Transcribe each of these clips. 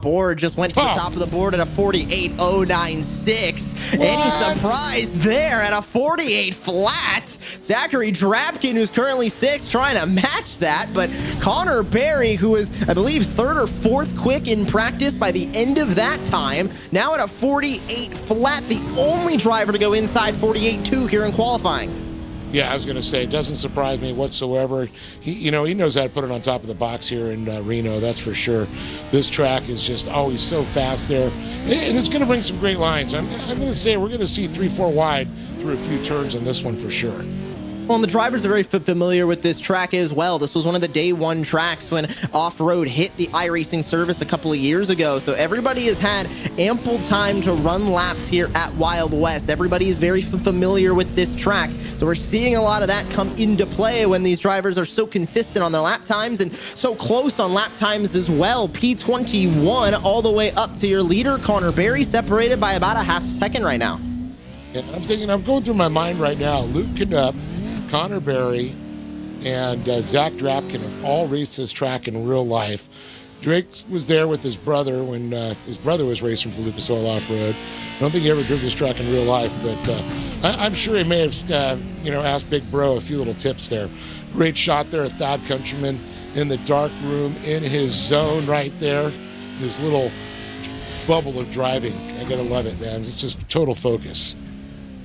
board just went to the top of the board at a 48.096. Any surprise there at a 48 flat? Zachary Drapkin, who's currently 6th, trying to match that, but Connor Berry, who was, I believe, 3rd or 4th quick in practice by the end of that time, now at a 48 flat, the only driver to go inside 48.2 here in qualifying. Yeah, I was going to say, it doesn't surprise me whatsoever. He knows how to put it on top of the box here in Reno, that's for sure. This track is just always so fast there, and it's going to bring some great lines. I'm going to say we're going to see 3-4 wide through a few turns on this one for sure. Well, and the drivers are very familiar with this track as well. This was one of the day one tracks when off-road hit the iRacing service a couple of years ago. So everybody has had ample time to run laps here at Wild West. Everybody is very familiar with this track. So we're seeing a lot of that come into play when these drivers are so consistent on their lap times and so close on lap times as well. P21 all the way up to your leader, Connor Berry, separated by about a half second right now. Yeah, I'm going through my mind right now. Luke Canup, Connor Berry, and Zach Drapkin have all raced this track in real life. Drake was there with his brother when his brother was racing for Lucas Oil Off-Road. I don't think he ever drove this track in real life, but I'm sure he may have asked Big Bro a few little tips there. Great shot there at Thad Countryman in the dark room, in his zone right there. His little bubble of driving. I gotta love it, man. It's just total focus.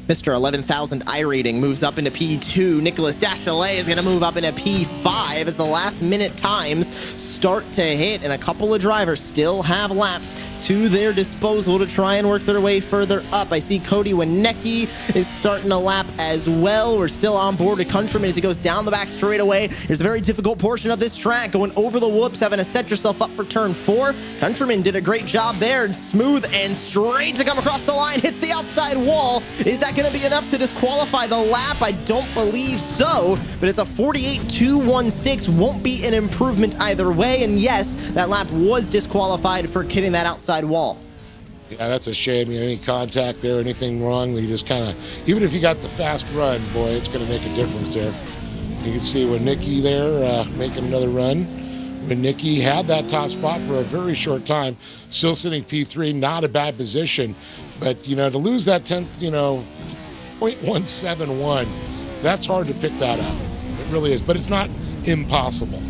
Mr. 11,000 iRating moves up into P2. Nicholas Dachelet is going to move up into P5 as the last minute times start to hit, and a couple of drivers still have laps to their disposal to try and work their way further up. I see Cody Wienecki is starting a lap as well. We're still on board with Countryman as he goes down the back straightaway. Here's a very difficult portion of this track, going over the whoops, having to set yourself up for turn 4. Countryman did a great job there, smooth and straight to come across the line, hits the outside wall. Is that going to be enough to disqualify the lap? I don't believe so, but it's a 48.216. Won't be an improvement either way, and yes, that lap was disqualified for hitting that outside wall. Yeah, that's a shame. Any contact there, anything wrong, you just kind of, even if you got the fast run, boy, it's going to make a difference there. You can see Wienecki there making another run. Wienecki had that top spot for a very short time, still sitting P3, not a bad position, but to lose that 10th, 0.171, that's hard to pick that up. It really is, but it's not impossible.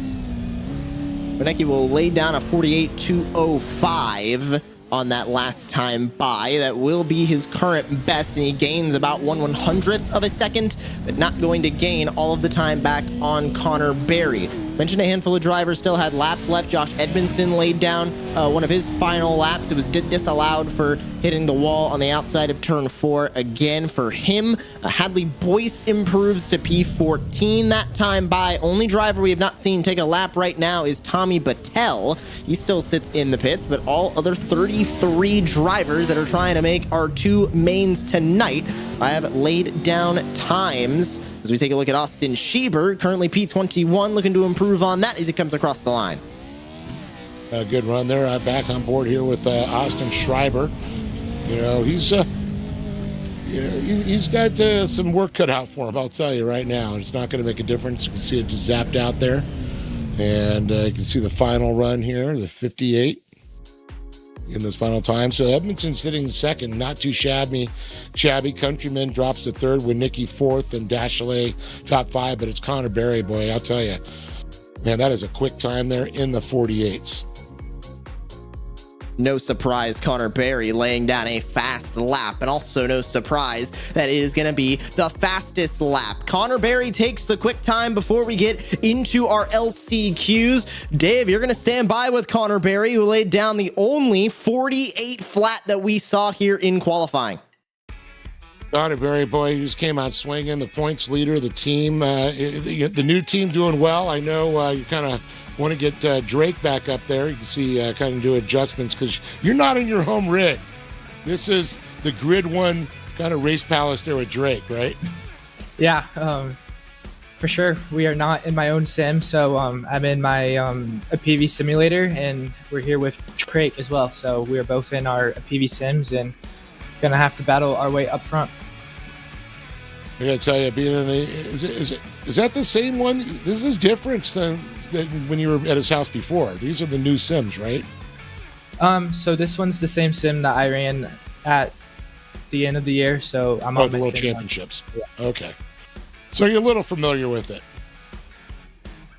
Wienecki will lay down a 48.205 on that last time by. That will be his current best, and he gains about 1/100th of a second, but not going to gain all of the time back on Connor Berry. Mentioned a handful of drivers still had laps left. Josh Edmondson laid down one of his final laps. It was disallowed for hitting the wall on the outside of turn 4 again for him. Hadley Boyce improves to P14 that time by. Only driver we have not seen take a lap right now is Tommy Battelle. He still sits in the pits, but all other 33 drivers that are trying to make our 2 mains tonight, I have laid down times. As we take a look at Austin Schieber, currently P21, looking to improve on that as he comes across the line. A good run there. I'm back on board here with Austin Schreiber. He's got some work cut out for him, I'll tell you right now. It's not going to make a difference. You can see it just zapped out there. And you can see the final run here, the 58 in this final time. So Edmondson sitting second, not too shabby. Countryman drops to third, Wienecki fourth, and Dachelet top 5. But it's Connor Berry, boy, I'll tell you. Man, that is a quick time there in the 48s. No surprise, Connor Berry laying down a fast lap, and also no surprise that it is going to be the fastest lap. Connor Berry takes the quick time before we get into our LCQs. Dave, you're going to stand by with Connor Berry, who laid down the only 48 flat that we saw here in qualifying. Connor Berry, boy, he just came out swinging. The points leader, the team, the new team doing well. I know you kind of want to get Drake back up there. You can see kind of do adjustments because you're not in your home rig. This is the Grid 1 kind of race palace there with Drake, right? Yeah, for sure. We are not in my own sim, so I'm in my a PV simulator, and we're here with Drake as well. So we are both in our PV sims and gonna have to battle our way up front. I gotta tell you, being in is that the same one? This is different than when you were at his house before. These are the new sims, right? So this one's the same sim that I ran at the end of the year. So I'm Oh, on the my World sim Championships. Yeah. Okay. So you're a little familiar with it.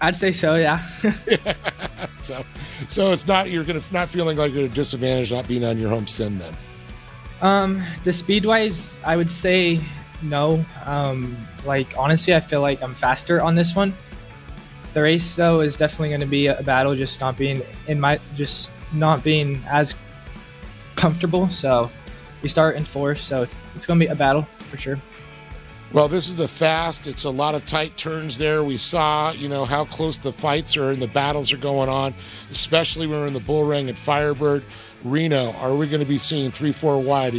I'd say so, yeah. So it's not, you're gonna not feeling like you're at a disadvantage not being on your home sim then. The speed wise, I would say no. Like honestly, I feel like I'm faster on this one. The race though is definitely going to be a battle, just not being as comfortable. So we start in fourth, so it's going to be a battle for sure. Well, this is the fast. It's a lot of tight turns there. We saw, how close the fights are and the battles are going on, especially when we're in the bull ring at Firebird. Reno, are we going to be seeing 3-4 wide?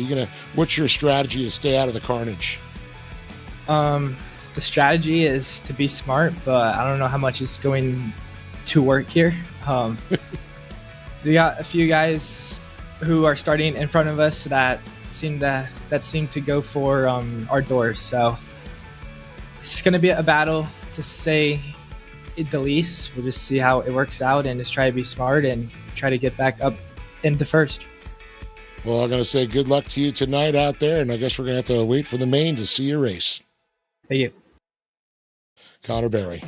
What's your strategy to stay out of the carnage? The strategy is to be smart, but I don't know how much is going to work here. So we got a few guys who are starting in front of us that seem to go for our doors. So it's going to be a battle, to say the least. We'll just see how it works out and just try to be smart and try to get back up into first. Well, I'm going to say good luck to you tonight out there, and I guess we're going to have to wait for the main to see your race. Thank you. Connor Berry.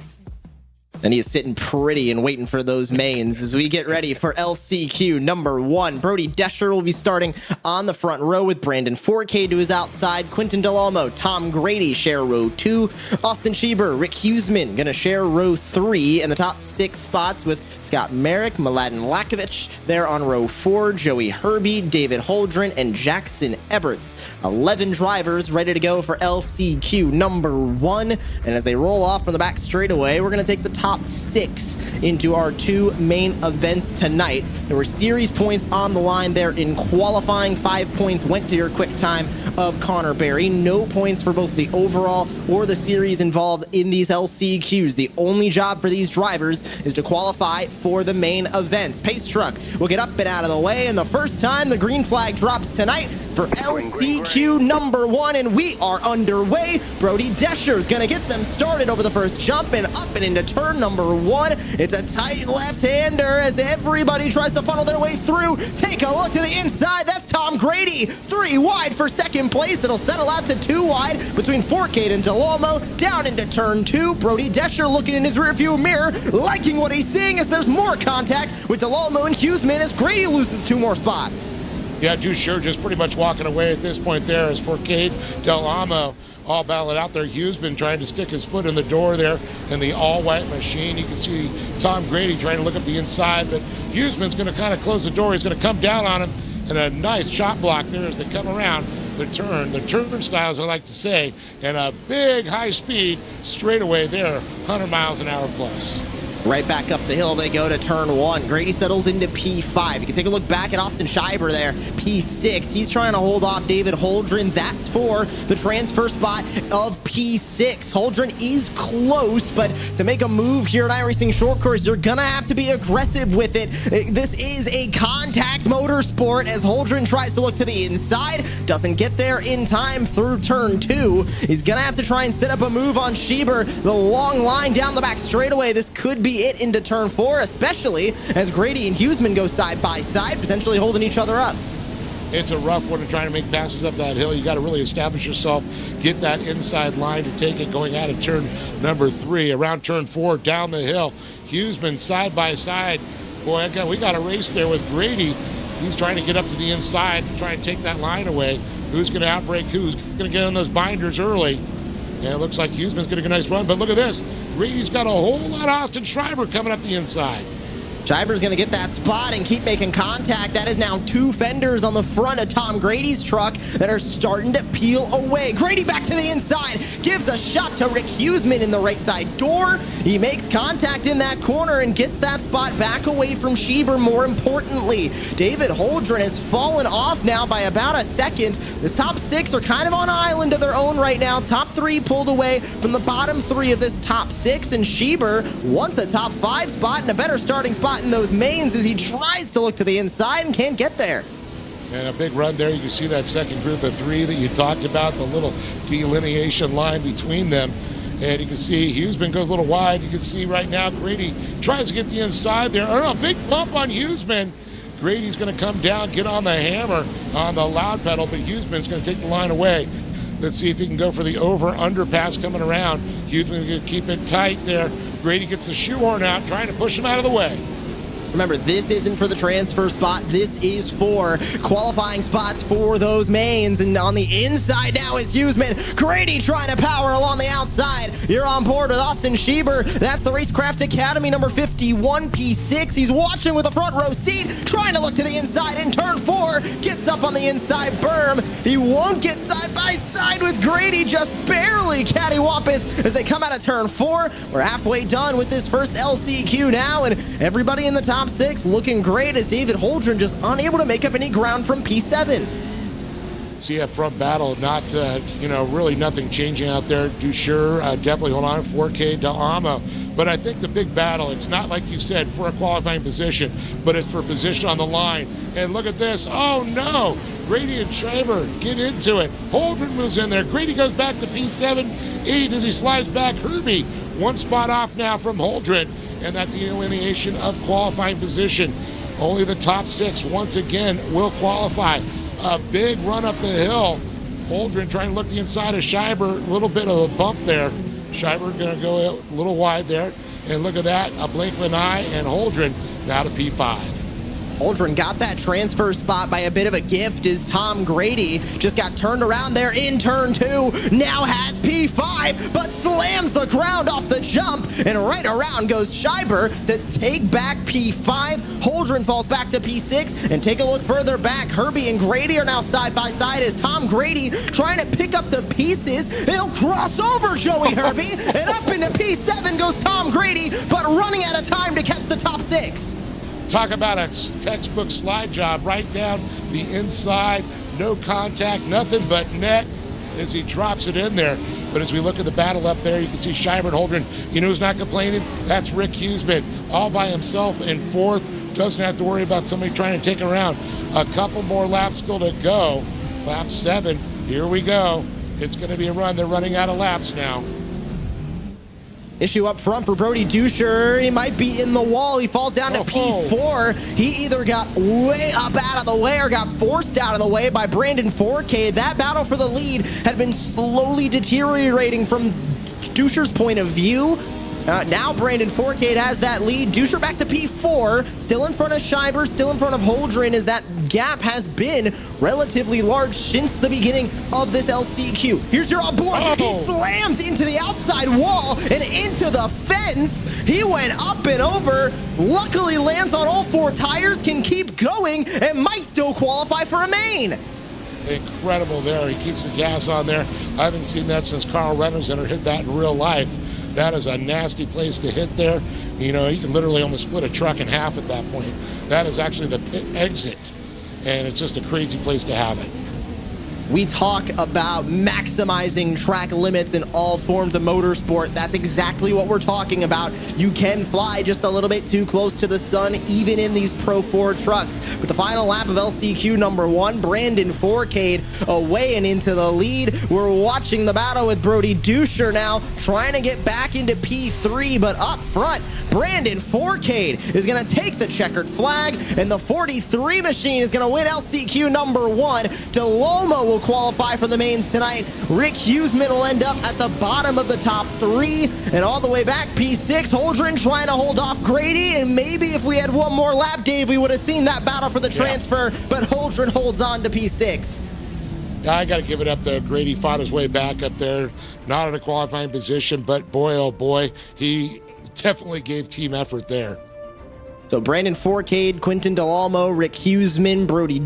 And he is sitting pretty and waiting for those mains as we get ready for LCQ number 1. Brody Descher will be starting on the front row with Brandon 4K to his outside. Quinton Delolmo, Tom Grady share row 2. Austin Schieber, Rick Huseman going to share row 3 in the top 6 spots with Scott Merrick, Mladen Lakovic there on row 4. Joey Herbie, David Holdren, and Jackson Eberts. 11 drivers ready to go for LCQ number 1. And as they roll off from the back straightaway, we're going to take the top 6 into our 2 main events tonight. There were series points on the line there in qualifying. 5 points went to your quick time of Connor Berry. No points for both the overall or the series involved in these LCQs. The only job for these drivers is to qualify for the main events. Pace Truck will get up and out of the way, and the first time the green flag drops tonight for LCQ number 1, and we are underway. Brody Descher is going to get them started over the first jump and up and into turn number 1. It's a tight left-hander as everybody tries to funnel their way through. Take a look to the inside. That's Tom Grady. 3 wide for second place. It'll settle out to 2 wide between Forcade and Delolmo. Down into turn 2. Brody Descher looking in his rearview mirror, liking what he's seeing as there's more contact with Delolmo and Huseman as Grady loses 2 more spots. Yeah, Dusher just pretty much walking away at this point there as Forcade, Delolmo all battled out there. Hughes been trying to stick his foot in the door there in the all-white machine. You can see Tom Grady trying to look up the inside, but Hughesman's going to kind of close the door. He's going to come down on him, and a nice shot block there as they come around the turnstiles, I like to say, and a big high-speed straightaway there, 100 miles an hour plus. Right back up the hill they go to turn 1. Grady settles into P5. You can take a look back at Austin Schieber there, P6. He's trying to hold off David Holdren. That's for the transfer spot of P6. Holdren is close, but to make a move here at iRacing Short Course, you're gonna have to be aggressive with it. This is a contact motorsport as Holdren tries to look to the inside. Doesn't get there in time through turn 2. He's gonna have to try and set up a move on Schieber. The long line down the back straightaway. This could be it into turn 4, especially as Grady and Huseman go side by side, potentially holding each other up. It's a rough one to try to make passes up that hill. You got to really establish yourself, get that inside line to take it going out of turn number 3. Around turn 4, down the hill. Huseman side by side. Boy, again, we got a race there with Grady. He's trying to get up to the inside and try and take that line away. Who's going to outbreak who's going to get on those binders early? And it looks like Huseman's going to get a nice run, but look at this. Grady's got a whole lot of Austin Schreiber coming up the inside. Schreiber's going to get that spot and keep making contact. That is now 2 fenders on the front of Tom Grady's truck that are starting to peel away. Grady back to the inside, gives a shot to Rick Huseman in the right side door. He makes contact in that corner and gets that spot back away from Schieber. More importantly, David Holdren has fallen off now by about a second. This top 6 are kind of on an island of their own right now. Top 3 pulled away from the bottom 3 of this top 6, and Schieber wants a top 5 spot and a better starting spot in those mains as he tries to look to the inside and can't get there. And a big run there. You can see that second group of 3 that you talked about, the little delineation line between them. And you can see Huseman goes a little wide. You can see right now Grady tries to get the inside there. Oh, no, big bump on Huseman. Grady's going to come down, get on the hammer on the loud pedal, but Huseman's going to take the line away. Let's see if he can go for the over-under pass coming around. Huseman's going to keep it tight there. Grady gets the shoehorn out, trying to push him out of the way. Remember, this isn't for the transfer spot. This is for qualifying spots for those mains. And on the inside now is Huseman. Grady trying to power along the outside. You're on board with Austin Schieber. That's the Racecraft Academy number 51, P6. He's watching with a front row seat, trying to look to the inside in turn 4. Gets up on the inside berm. He won't get side by side with Grady, just barely cattywampus as they come out of turn 4. We're halfway done with this first LCQ now, and everybody in the top 6 looking great as David Holdren just unable to make up any ground from P7. See that front battle, not, really nothing changing out there. Dusher, definitely hold on, 4K to Amo. But I think the big battle, it's not like you said for a qualifying position, but it's for position on the line. And look at this. Oh, no. Grady and Schreiber get into it. Holdren moves in there. Grady goes back to P7. 8 as he slides back. Herbie, one spot off now from Holdren. And that delineation of qualifying position. Only the top 6 once again will qualify. A big run up the hill. Holdren trying to look the inside of Schreiber. A little bit of a bump there. Schreiber going to go a little wide there. And look at that, a blink of an eye, and Holdren now to P5. Holdren got that transfer spot by a bit of a gift as Tom Grady just got turned around there in turn 2. Now has P5, but slams the ground off the jump, and right around goes Schreiber to take back P5. Holdren falls back to P6, and take a look further back. Herbie and Grady are now side by side as Tom Grady trying to pick up the pieces. He'll cross over Joey Herbie, and up into P7 goes Tom Grady, but running out of time to catch the top 6. Talk about a textbook slide job right down the inside, no contact, nothing but net as he drops it in there. But as we look at the battle up there, you can see Schreiber and Holdren. You know who's not complaining? That's Rick Huseman, all by himself in 4th. Doesn't have to worry about somebody trying to take him around. A couple more laps still to go. Lap 7, here we go. It's going to be a run. They're running out of laps now. Issue up front for Brody Dusher. He might be in the wall. He falls down to P4. He either got way up out of the way or got forced out of the way by Brandon 4K. That battle for the lead had been slowly deteriorating from Dusher's point of view. Now Brandon 4K has that lead. Dusher back to P4, still in front of Schreiber, still in front of Holdren, as that gap has been relatively large since the beginning of this LCQ. Here's your onboard. He slams into the outside wall and into the fence. He went up and over, luckily lands on all 4 tires, can keep going, and might still qualify for a main. Incredible there. He keeps the gas on there. I haven't seen that since Carl Reynolds hit that in real life. That is a nasty place to hit there. You know, you can literally almost split a truck in half at that point. That is actually the pit exit, and it's just a crazy place to have it. We talk about maximizing track limits in all forms of motorsport. That's exactly what we're talking about. You can fly just a little bit too close to the sun, even in these Pro 4 trucks. But the final lap of LCQ number 1, Brandon 4K away and into the lead. We're watching the battle with Brody Dusher now, trying to get back into P3, but up front, Brandon 4K is going to take the checkered flag, and the 43 machine is going to win LCQ number 1. DeLomo will qualify for the mains tonight. Rick Huseman will end up at the bottom of the top 3, and all the way back P6, Holdren trying to hold off Grady, and maybe if we had one more lap, Dave, we would have seen that battle for the transfer, but Holdren holds on to P6. I got to give it up though. Grady fought his way back up there, not in a qualifying position, but boy, oh boy, he definitely gave team effort there. So Brandon 4K, Quinton Delalmo, Rick Huseman, Brody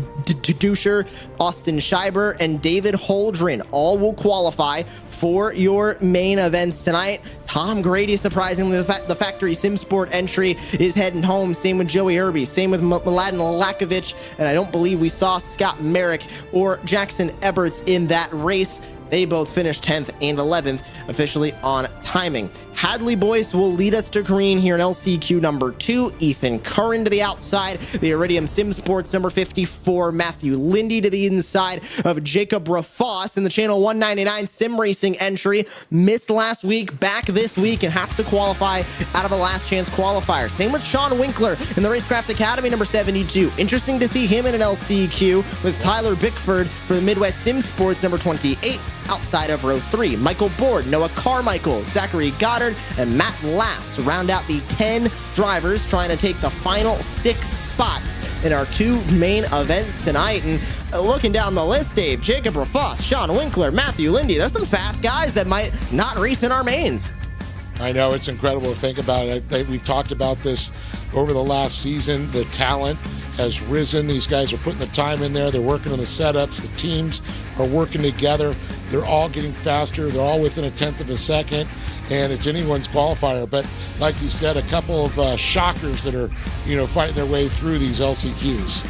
Dusher, Austin Schreiber, and David Holdren all will qualify for your main events tonight. Tom Grady, surprisingly, the factory sim sport entry is heading home. Same with Joey Herbie, same with Mladen Lakovic, and I don't believe we saw Scott Merrick or Jackson Eberts in that race. They both finished 10th and 11th officially on timing. Hadley Boyce will lead us to green here in LCQ number 2. Ethan Curran to the outside. The Iridium Sim Sports number 54. Matthew Lindy to the inside of Jacob Rafoss in the Channel 199 Sim Racing entry. Missed last week, back this week, and has to qualify out of a last chance qualifier. Same with Sean Winkler in the Racecraft Academy number 72. Interesting to see him in an LCQ with Tyler Bickford for the Midwest Sim Sports number 28. Outside of row 3, Michael Board, Noah Carmichael, Zachary Goddard, and Matt Lass round out the 10 drivers trying to take the final 6 spots in our 2 main events tonight. And looking down the list, Dave, Jacob Rafoss, Sean Winkler, Matthew Lindy, there's some fast guys that might not race in our mains. I know, it's incredible to think about it. We've talked about this over the last season. The talent has risen. These guys are putting the time in there. They're working on the setups. The teams are working together. They're all getting faster. They're all within a tenth of a second, and it's anyone's qualifier. But like you said, a couple of shockers that are, fighting their way through these LCQs.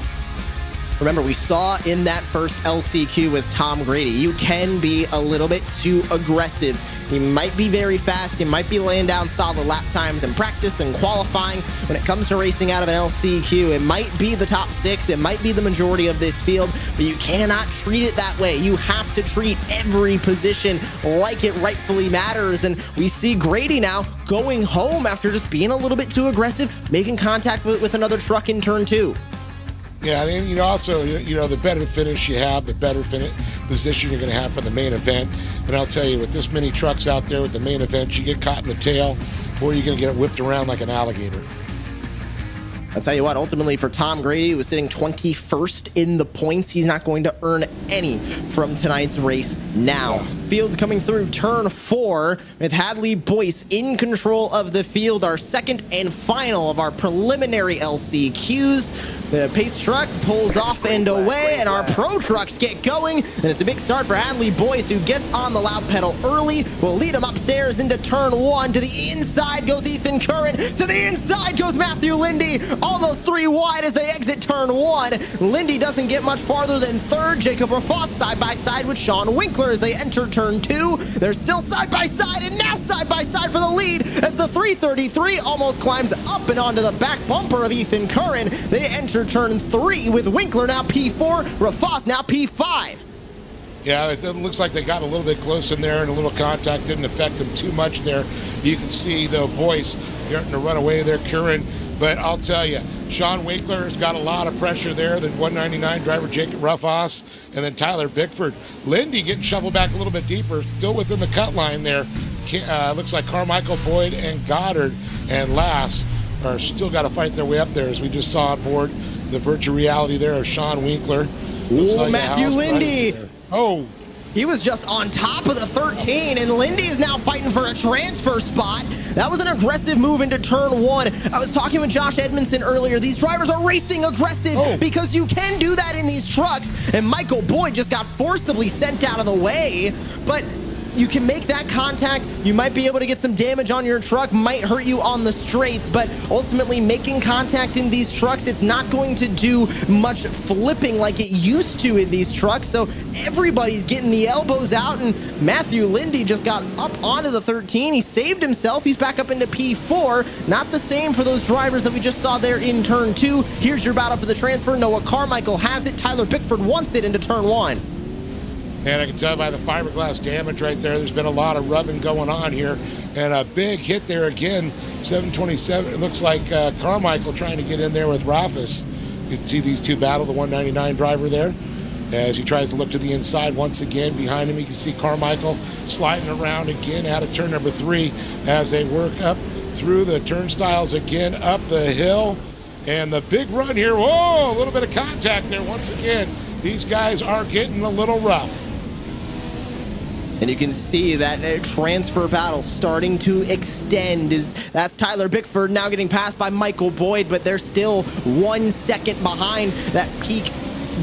Remember, we saw in that first LCQ with Tom Grady, you can be a little bit too aggressive. You might be very fast. You might be laying down solid lap times in practice and qualifying. When it comes to racing out of an LCQ, it might be the top 6. It might be the majority of this field, but you cannot treat it that way. You have to treat every position like it rightfully matters. And we see Grady now going home after just being a little bit too aggressive, making contact with another truck in turn 2. Yeah, and also, the better finish you have, the better position you're going to have for the main event. And I'll tell you, with this many trucks out there with the main event, you get caught in the tail, or you're going to get whipped around like an alligator. I'll tell you what, ultimately for Tom Grady, who was sitting 21st in the points, he's not going to earn any from tonight's race now. Yeah. Field coming through turn 4 with Hadley Boyce in control of the field, our second and final of our preliminary LCQs. The pace truck pulls off and away, and our pro trucks get going, and it's a big start for Hadley Boyce, who gets on the loud pedal early. Will lead him upstairs into turn 1. To the inside goes Ethan Curran. To the inside goes Matthew Lindy. Almost 3 wide as they exit turn 1. Lindy doesn't get much farther than 3rd. Jacob Rafoss side by side with Sean Winkler as they enter turn 2. They're still side by side, and now side by side for the lead as the 333 almost climbs up and onto the back bumper of Ethan Curran. They enter turn 3 with Winkler now P4, Rafoss now P5. Yeah, it looks like they got a little bit close in there, and a little contact didn't affect them too much there. You can see, though, Boyce starting to run away there, Curran. But I'll tell you, Sean Winkler has got a lot of pressure there. The 199 driver, Jacob Rafoss, and then Tyler Bickford. Lindy getting shuffled back a little bit deeper, still within the cut line there. Looks like Carmichael, Boyd, and Goddard and Lass are still got to fight their way up there, as we just saw on board the virtual reality there of Sean Winkler. Ooh, Matthew Lindy. Oh. He was just on top of the 13, and Lindy is now fighting for a transfer spot. That was an aggressive move into turn 1. I was talking with Josh Edmondson earlier. These drivers are racing aggressive because you can do that in these trucks, and Michael Boyd just got forcibly sent out of the way. But you can make that contact. You might be able to get some damage on your truck, might hurt you on the straights, but ultimately making contact in these trucks, it's not going to do much flipping like it used to in these trucks. So everybody's getting the elbows out, and Matthew Lindy just got up onto the 13. He saved himself. He's back up into P4. Not the same for those drivers that we just saw there in turn 2. Here's your battle for the transfer. Noah Carmichael has it. Tyler Bickford wants it into turn 1. And I can tell by the fiberglass damage right there, there's been a lot of rubbing going on here. And a big hit there again, 727. It looks like Carmichael trying to get in there with Rafoss. You can see these two battle, the 199 driver there, as he tries to look to the inside once again. Behind him, you can see Carmichael sliding around again out of turn number 3 as they work up through the turnstiles again, up the hill. And the big run here, whoa, a little bit of contact there once again. These guys are getting a little rough. And you can see that transfer battle starting to extend. That's Tyler Bickford now getting passed by Michael Boyd, but they're still 1 second behind that peak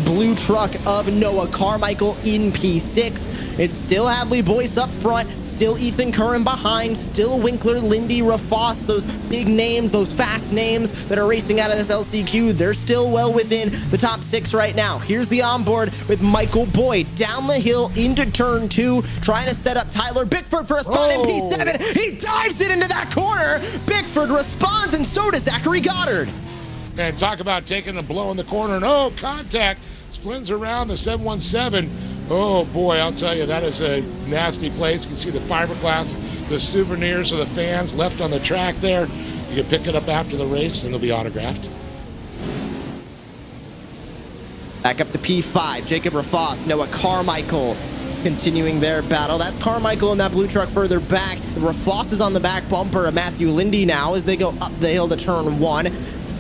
blue truck of Noah Carmichael in P6. It's still Hadley Boyce up front, still Ethan Curran behind, still Winkler, Lindy, Rafos, those big names, those fast names that are racing out of this LCQ. They're still well within the top 6 right now. Here's the onboard with Michael Boyd down the hill into turn 2, trying to set up Tyler Bickford for a spot in P7. He dives it into that corner. Bickford responds, and so does Zachary Goddard. And talk about taking a blow in the corner, and contact. Splins around the 717. Oh boy, I'll tell you, that is a nasty place. You can see the fiberglass, the souvenirs of the fans left on the track there. You can pick it up after the race and they'll be autographed. Back up to P5, Jacob Rafos, Noah Carmichael continuing their battle. That's Carmichael in that blue truck further back. Rafos is on the back bumper of Matthew Lindy now as they go up the hill to turn 1.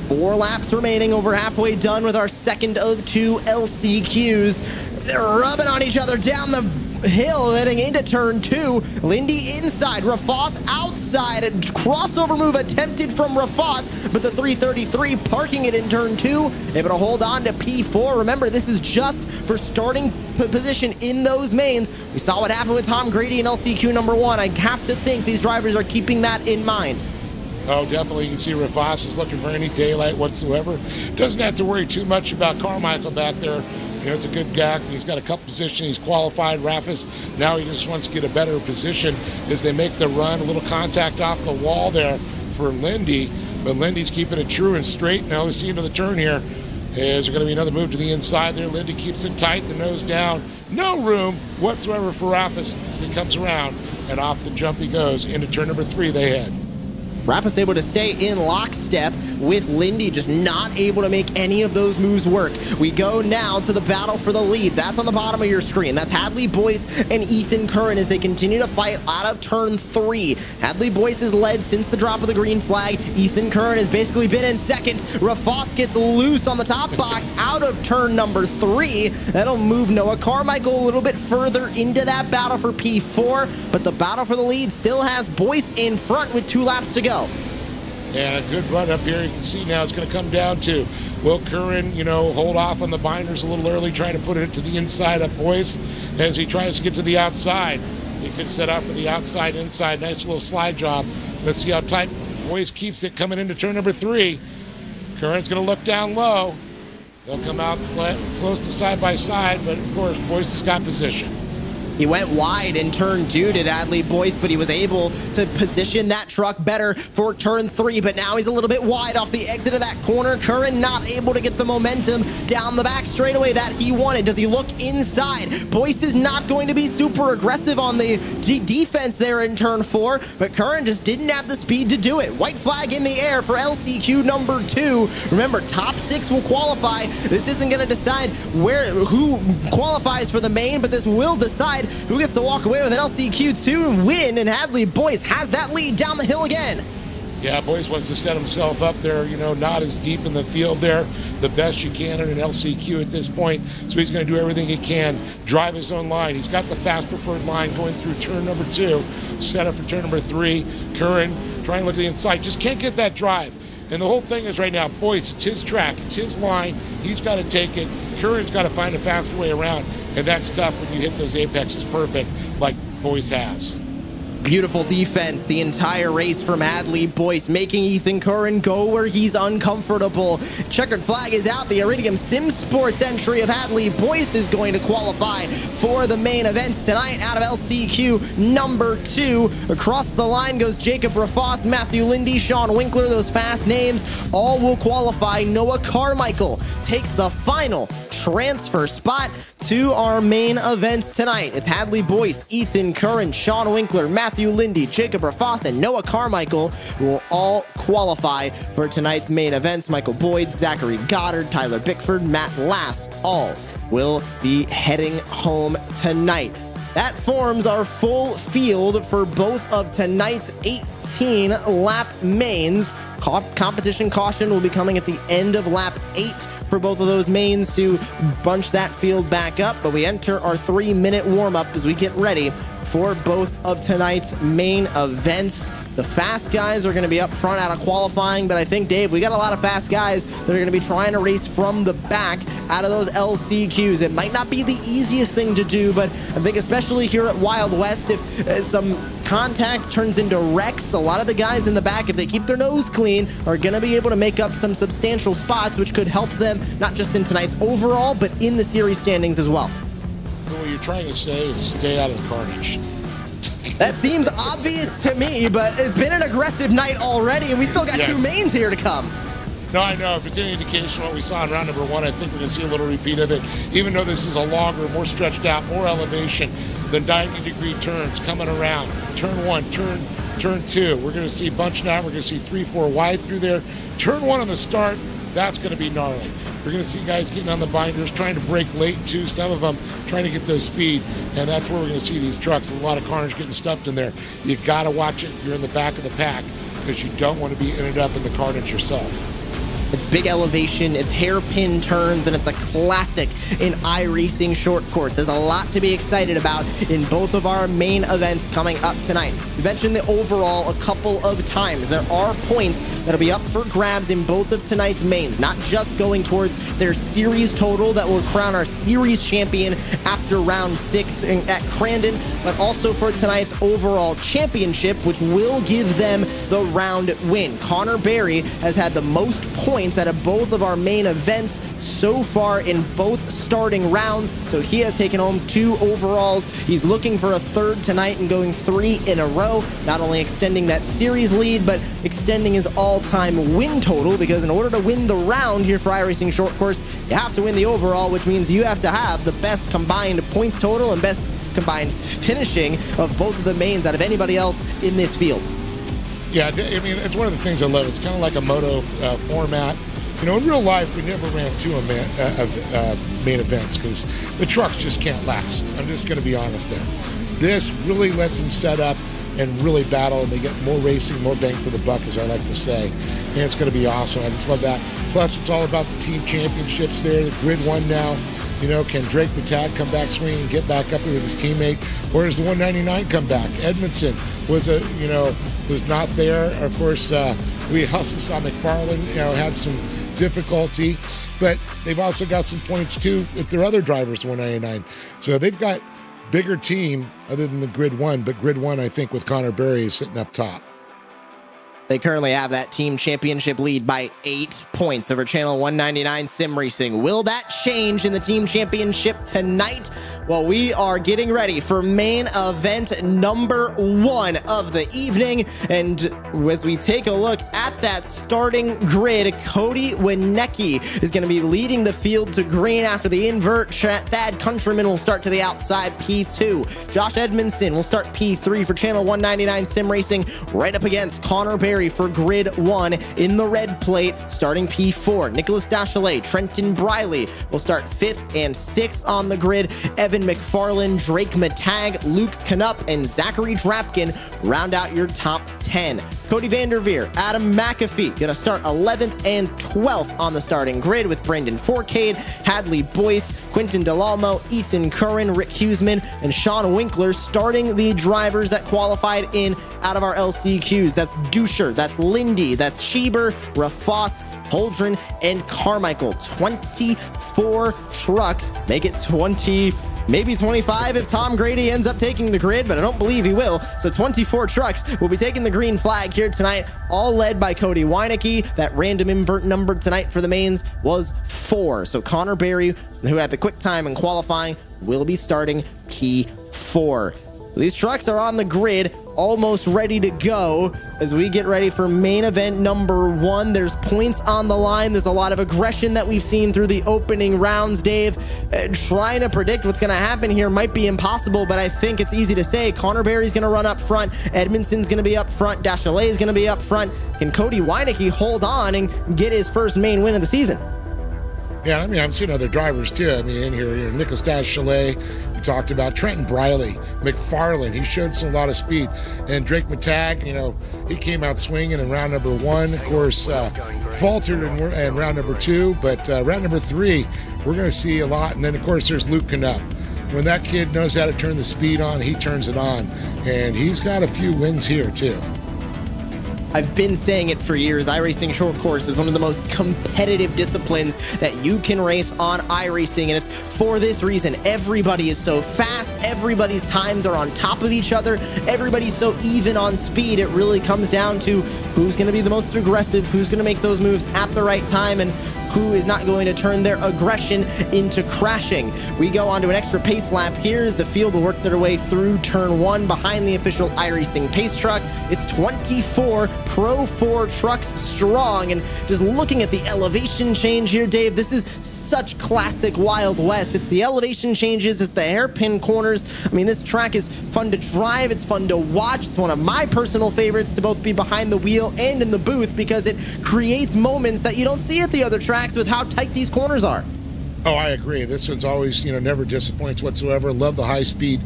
4 laps remaining, over halfway done with our second of 2 LCQs. They're rubbing on each other down the hill heading into turn 2. Lindy inside, Rafos outside. A crossover move attempted from Rafos, but the 333 parking it in turn 2, able to hold on to P4. Remember, this is just for starting position in those mains. We saw what happened with Tom Grady in LCQ number 1. I have to think these drivers are keeping that in mind. Oh, definitely. You can see Rafos is looking for any daylight whatsoever. Doesn't have to worry too much about Carmichael back there. You know, it's a good guy. He's got a couple positions. He's qualified. Rafis, now he just wants to get a better position as they make the run. A little contact off the wall there for Lindy, but Lindy's keeping it true and straight. Now we see into the turn here. Is there going to be another move to the inside there? Lindy keeps it tight, the nose down. No room whatsoever for Rafis as he comes around, and off the jump he goes. Into turn number 3 they head. Rafis able to stay in lockstep with Lindy, just not able to make any of those moves work. We go now to the battle for the lead. That's on the bottom of your screen. That's Hadley Boyce and Ethan Curran as they continue to fight out of turn 3. Hadley Boyce has led since the drop of the green flag. Ethan Curran has basically been in second. Rafos gets loose on the top box out of turn number 3. That'll move Noah Carmichael a little bit further into that battle for P4, but the battle for the lead still has Boyce in front with 2 laps to go. And a good run up here. You can see now it's going to come down to, will Curran, hold off on the binders a little early, trying to put it to the inside of Boyce as he tries to get to the outside. He could set up for the outside, inside. Nice little slide job. Let's see how tight Boyce keeps it coming into turn number 3. Curran's going to look down low. They'll come out close to side by side, but of course, Boyce has got position. He went wide in turn 2 to Hadley Boyce, but he was able to position that truck better for turn 3. But now he's a little bit wide off the exit of that corner. Curran not able to get the momentum down the back straightaway that he wanted. Does he look inside? Boyce is not going to be super aggressive on the defense there in turn 4, but Curran just didn't have the speed to do it. White flag in the air for LCQ number 2. Remember, top 6 will qualify. This isn't going to decide who qualifies for the main, but this will decide who gets to walk away with an LCQ2 and win, and Hadley Boyce has that lead down the hill again. Yeah, Boyce wants to set himself up there, not as deep in the field there, the best you can in an LCQ at this point, so he's going to do everything he can, drive his own line. He's got the fast preferred line going through turn number 2, set up for turn number 3. Curran trying to look at the inside, just can't get that drive. And the whole thing is right now, Boyce, it's his track, it's his line, he's got to take it. Curran's got to find a faster way around, and that's tough when you hit those apexes perfect like Boyce has. Beautiful defense the entire race from Hadley Boyce, making Ethan Curran go where he's uncomfortable. Checkered flag is out. The Iridium Sim Sports entry of Hadley Boyce is going to qualify for the main events tonight out of LCQ number 2. Across the line goes Jacob Rafos, Matthew Lindy, Sean Winkler. Those fast names all will qualify. Noah Carmichael takes the final transfer spot to our main events tonight. It's Hadley Boyce, Ethan Curran, Sean Winkler, Matthew Lindy, Jacob Rafos, and Noah Carmichael who will all qualify for tonight's main events. Michael Boyd, Zachary Goddard, Tyler Bickford, Matt Last, all will be heading home tonight. That forms our full field for both of tonight's 18 lap mains. Competition caution will be coming at the end of lap 8 for both of those mains to bunch that field back up, but we enter our 3-minute warm-up as we get ready for both of tonight's main events. The fast guys are going to be up front out of qualifying, but I think, Dave, we got a lot of fast guys that are going to be trying to race from the back out of those LCQs. It might not be the easiest thing to do, but I think especially here at Wild West, if some contact turns into wrecks, a lot of the guys in the back, if they keep their nose clean, are going to be able to make up some substantial spots, which could help them not just in tonight's overall, but in the series standings as well. So what you're trying to say is stay out of the carnage. That seems obvious to me, but it's been an aggressive night already, and we still got two mains here to come. No, I know. If it's any indication what we saw in round number 1, I think we're going to see a little repeat of it. Even though this is a longer, more stretched out, more elevation, the 90-degree turns coming around. Turn 1, turn 2. We're going to see bunch now. We're going to see 3, 4 wide through there. Turn 1 on the start, that's going to be gnarly. We're going to see guys getting on the binders, trying to break late too. Some of them trying to get those speed, and that's where we're going to see these trucks. A lot of carnage getting stuffed in there. You got to watch it if you're in the back of the pack, because you don't want to be ended up in the carnage yourself. It's big elevation, it's hairpin turns, and it's a classic in iRacing short course. There's a lot to be excited about in both of our main events coming up tonight. We mentioned the overall a couple of times. There are points that'll be up for grabs in both of tonight's mains, not just going towards their series total that will crown our series champion after round 6 at Crandon, but also for tonight's overall championship, which will give them the round win. Connor Berry has had the most points out of both of our main events so far in both starting rounds, so he has taken home 2 overalls. He's looking for a 3rd tonight and going 3 in a row, not only extending that series lead, but extending his all-time win total, because in order to win the round here for iRacing short course, you have to win the overall, which means you have to have the best combined points total and best combined finishing of both of the mains out of anybody else in this field. Yeah, I mean, it's one of the things I love. It's kind of like a moto format. You know, in real life, we never ran 2 main events because the trucks just can't last. I'm just going to be honest there. This really lets them set up and really battle, and they get more racing, more bang for the buck, as I like to say. And it's going to be awesome. I just love that. Plus, it's all about the team championships there. The Grid 1 now. You know, can Drake Matag come back swinging and get back up there with his teammate? Or does the 199 come back? Edmondson was not there. Of course, we also saw McFarland, had some difficulty, but they've also got some points too with their other drivers, 199. So they've got bigger team other than the Grid 1, but Grid 1, I think, with Connor Berry is sitting up top. They currently have that team championship lead by 8 points over Channel 199 Sim Racing. Will that change in the team championship tonight? Well, we are getting ready for main event number 1 of the evening. And as we take a look at that starting grid, Cody Wienecke is going to be leading the field to green after the invert. Thad Countryman will start to the outside, P2. Josh Edmondson will start P3 for Channel 199 Sim Racing, right up against Connor Berry for Grid 1 in the red plate, starting P4. Nicholas Dachelet, Trenton Briley will start 5th and 6th on the grid. Evan McFarland, Drake Matag, Luke Knupp, and Zachary Drapkin round out your top 10. Cody Vanderveer, Adam McAfee gonna start 11th and 12th on the starting grid, with Brendan Forcade, Hadley Boyce, Quinton Delalmo, Ethan Curran, Rick Huseman, and Sean Winkler starting the drivers that qualified in out of our LCQs. That's Duscher, that's Lindy, that's Schieber, Rafos, Holdren, and Carmichael. 24 trucks make it 20, maybe 25 if Tom Grady ends up taking the grid, but I don't believe he will. So 24 trucks will be taking the green flag here tonight, all led by Cody Wienecke. That random invert number tonight for the mains was 4. So Connor Berry, who had the quick time in qualifying, will be starting P4. So these trucks are on the grid, almost ready to go as we get ready for main event number 1. There's points on the line. There's a lot of aggression that we've seen through the opening rounds, Dave. Trying to predict what's going to happen here might be impossible, but I think it's easy to say. Connor Berry's going to run up front. Edmondson's going to be up front. Dachelet is going to be up front. Can Cody Wienecke hold on and get his first main win of the season? Yeah, I mean, I've seen other drivers too. I mean, in here, Nicholas Dachelet, we talked about Trenton Briley, McFarland. He showed a lot of speed. And Drake Matag, he came out swinging in round number 1. Of course, faltered in round number 2, but round number 3, we're going to see a lot. And then, of course, there's Luke Knupp. when that kid knows how to turn the speed on, he turns it on. And he's got a few wins here, too. I've been saying it for years. iRacing short course is one of the most competitive disciplines that you can race on iRacing, and it's for this reason. Everybody is so fast. Everybody's times are on top of each other. Everybody's so even on speed. It really comes down to who's going to be the most aggressive, who's going to make those moves at the right time, and who is not going to turn their aggression into crashing. We go on to an extra pace lap here as the field will work their way through turn 1 behind the official iRacing pace truck. It's 24 Pro 4 trucks strong, and just looking at the elevation change here, Dave, this is such classic Wild West. It's the elevation changes, it's the hairpin corners. I mean, this track is fun to drive, it's fun to watch. It's one of my personal favorites to both be behind the wheel and in the booth because it creates moments that you don't see at the other tracks with how tight these corners are. Oh, I agree. This one's always, never disappoints whatsoever. Love the high speed,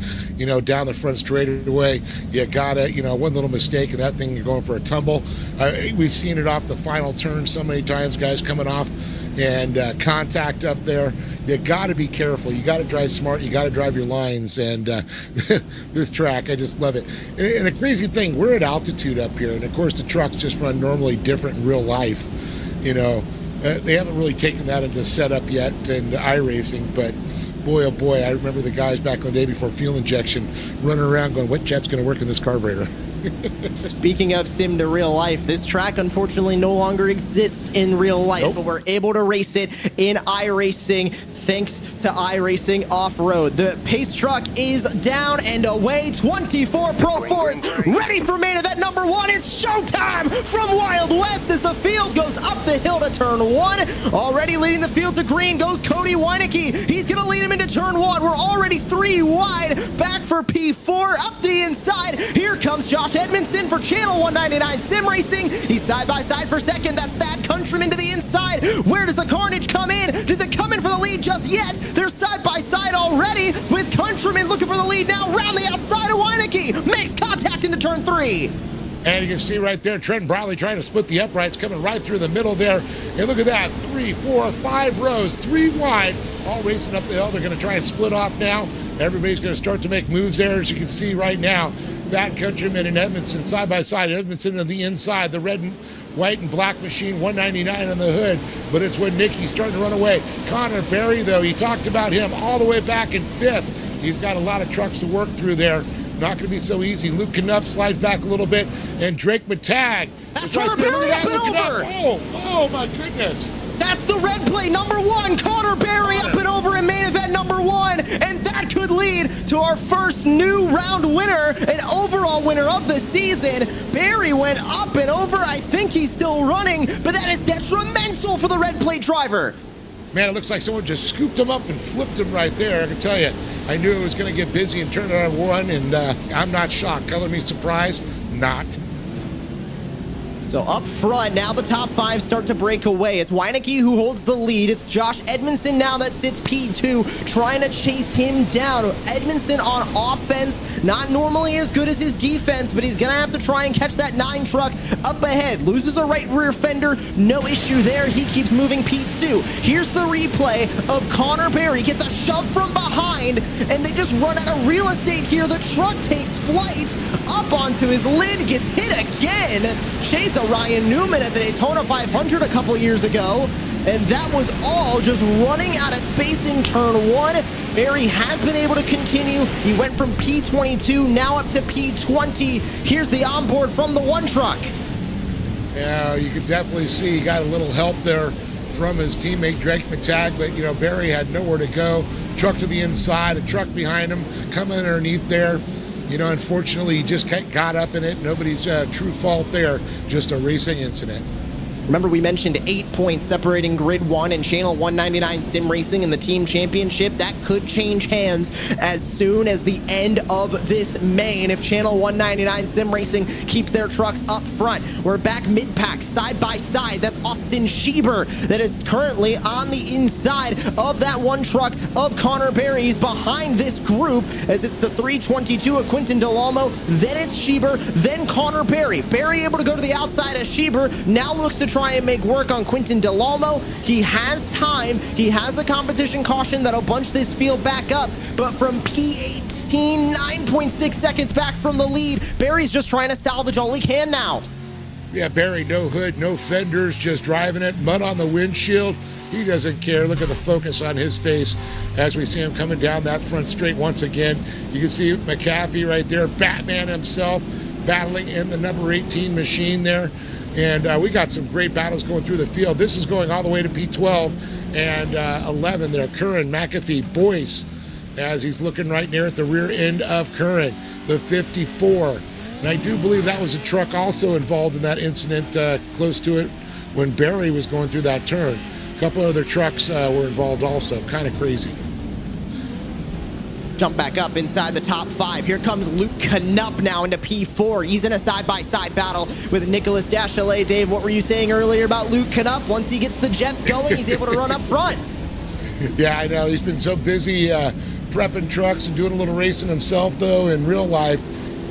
down the front straightaway. You got it. One little mistake and that thing, you're going for a tumble. We've seen it off the final turn so many times, guys coming off and contact up there. You got to be careful. You got to drive smart. You got to drive your lines. And this track, I just love it. And a crazy thing, we're at altitude up here. And of course, the trucks just run normally different in real life, They haven't really taken that into setup yet in iRacing, but boy, oh boy, I remember the guys back in the day before fuel injection running around going, what jet's going to work in this carburetor? Speaking of sim to real life, this track unfortunately no longer exists in real life, Nope. but we're able to race it in iRacing thanks to iRacing Off-Road. The pace truck is down and away. 24 Pro 4s ready for main event number 1. It's showtime from Wild West as the field goes up the hill to turn 1. Already leading the field to green goes Cody Weinecke. He's going to lead him into turn 1. We're already 3 wide. Back for P4 up the inside. Here comes Josh Edmondson for Channel 199 Sim Racing. He's side by side for second. That's that Countryman to the inside. Where does the carnage come in? Does it come in for the lead just yet? They're side by side already with Countryman looking for the lead now. Round the outside of Weinecke. Makes contact into turn 3. And you can see right there, Trent Bradley trying to split the uprights, coming right through the middle there. And look at that, 3, 4, 5 rows, 3 wide, all racing up the hill. They're going to try and split off now. Everybody's going to start to make moves there, as you can see right now. That Countryman and Edmondson side by side. Edmondson on the inside, the red and white and black machine, 199 on the hood. But it's when Nicky's starting to run away. Connor Berry, though, he talked about him all the way back in 5th. He's got a lot of trucks to work through there. Not going to be so easy. Luke Knupp slides back a little bit, and Drake Matag. That's Connor Berry up and over. Oh, my goodness. That's the red plate number 1. Connor Berry up and over in main event number 1. And that could lead to our first new round winner, an overall winner of the season. Berry went up and over. I think he's still running, but that is detrimental for the red plate driver. Man, it looks like someone just scooped him up and flipped him right there. I can tell you, I knew it was going to get busy and turn it on 1, and I'm not shocked. Color me surprised? Not. So up front, now the top 5 start to break away. It's Weinecke who holds the lead. It's Josh Edmondson now that sits P2, trying to chase him down. Edmondson on offense, not normally as good as his defense, but he's going to have to try and catch that 9 truck up ahead. Loses a right rear fender, no issue there. He keeps moving P2. Here's the replay of Connor Berry. Gets a shove from behind, and they just run out of real estate here. The truck takes flight up onto his lid, gets hit again. Shades of Ryan Newman at the Daytona 500 a couple years ago, and that was all just running out of space in turn 1. Berry has been able to continue. He went from P22 now up to P20. Here's the onboard from the 1 truck. Yeah, you can definitely see he got a little help there from his teammate Drake Matag, but Berry had nowhere to go. Truck to the inside, a truck behind him, coming underneath there. Unfortunately, he just got up in it. Nobody's true fault there, just a racing incident. Remember, we mentioned 8 points separating Grid 1 and Channel 199 Sim Racing in the team championship. That could change hands as soon as the end of this main if Channel 199 Sim Racing keeps their trucks up front. We're back mid-pack, side by side. That's Austin Schieber that is currently on the inside of that 1 truck of Connor Berry's behind this group, as it's the 322 of Quinton Delamo, then it's Schieber, then Connor Berry. Berry able to go to the outside of Schieber, now looks to try and make work on Quinton Delolmo. He has time. He has a competition caution that'll bunch this field back up. But from P18, 9.6 seconds back from the lead, Barry's just trying to salvage all he can now. Yeah, Barry, no hood, no fenders, just driving it, mud on the windshield. He doesn't care. Look at the focus on his face as we see him coming down that front straight once again. You can see McAfee right there, Batman himself, battling in the number 18 machine there. And we got some great battles going through the field. This is going all the way to P12 and 11 there. Curran, McAfee, Boyce, as he's looking right near at the rear end of Curran, the 54. And I do believe that was a truck also involved in that incident close to it when Barry was going through that turn. A couple other trucks were involved also. Kind of crazy. Jump back up inside the top 5. Here comes Luke Knupp now into P4. He's in a side-by-side battle with Nicholas Dachelet. Dave, what were you saying earlier about Luke Knupp? Once he gets the jets going, he's able to run up front. Yeah, I know. He's been so busy prepping trucks and doing a little racing himself, though, in real life.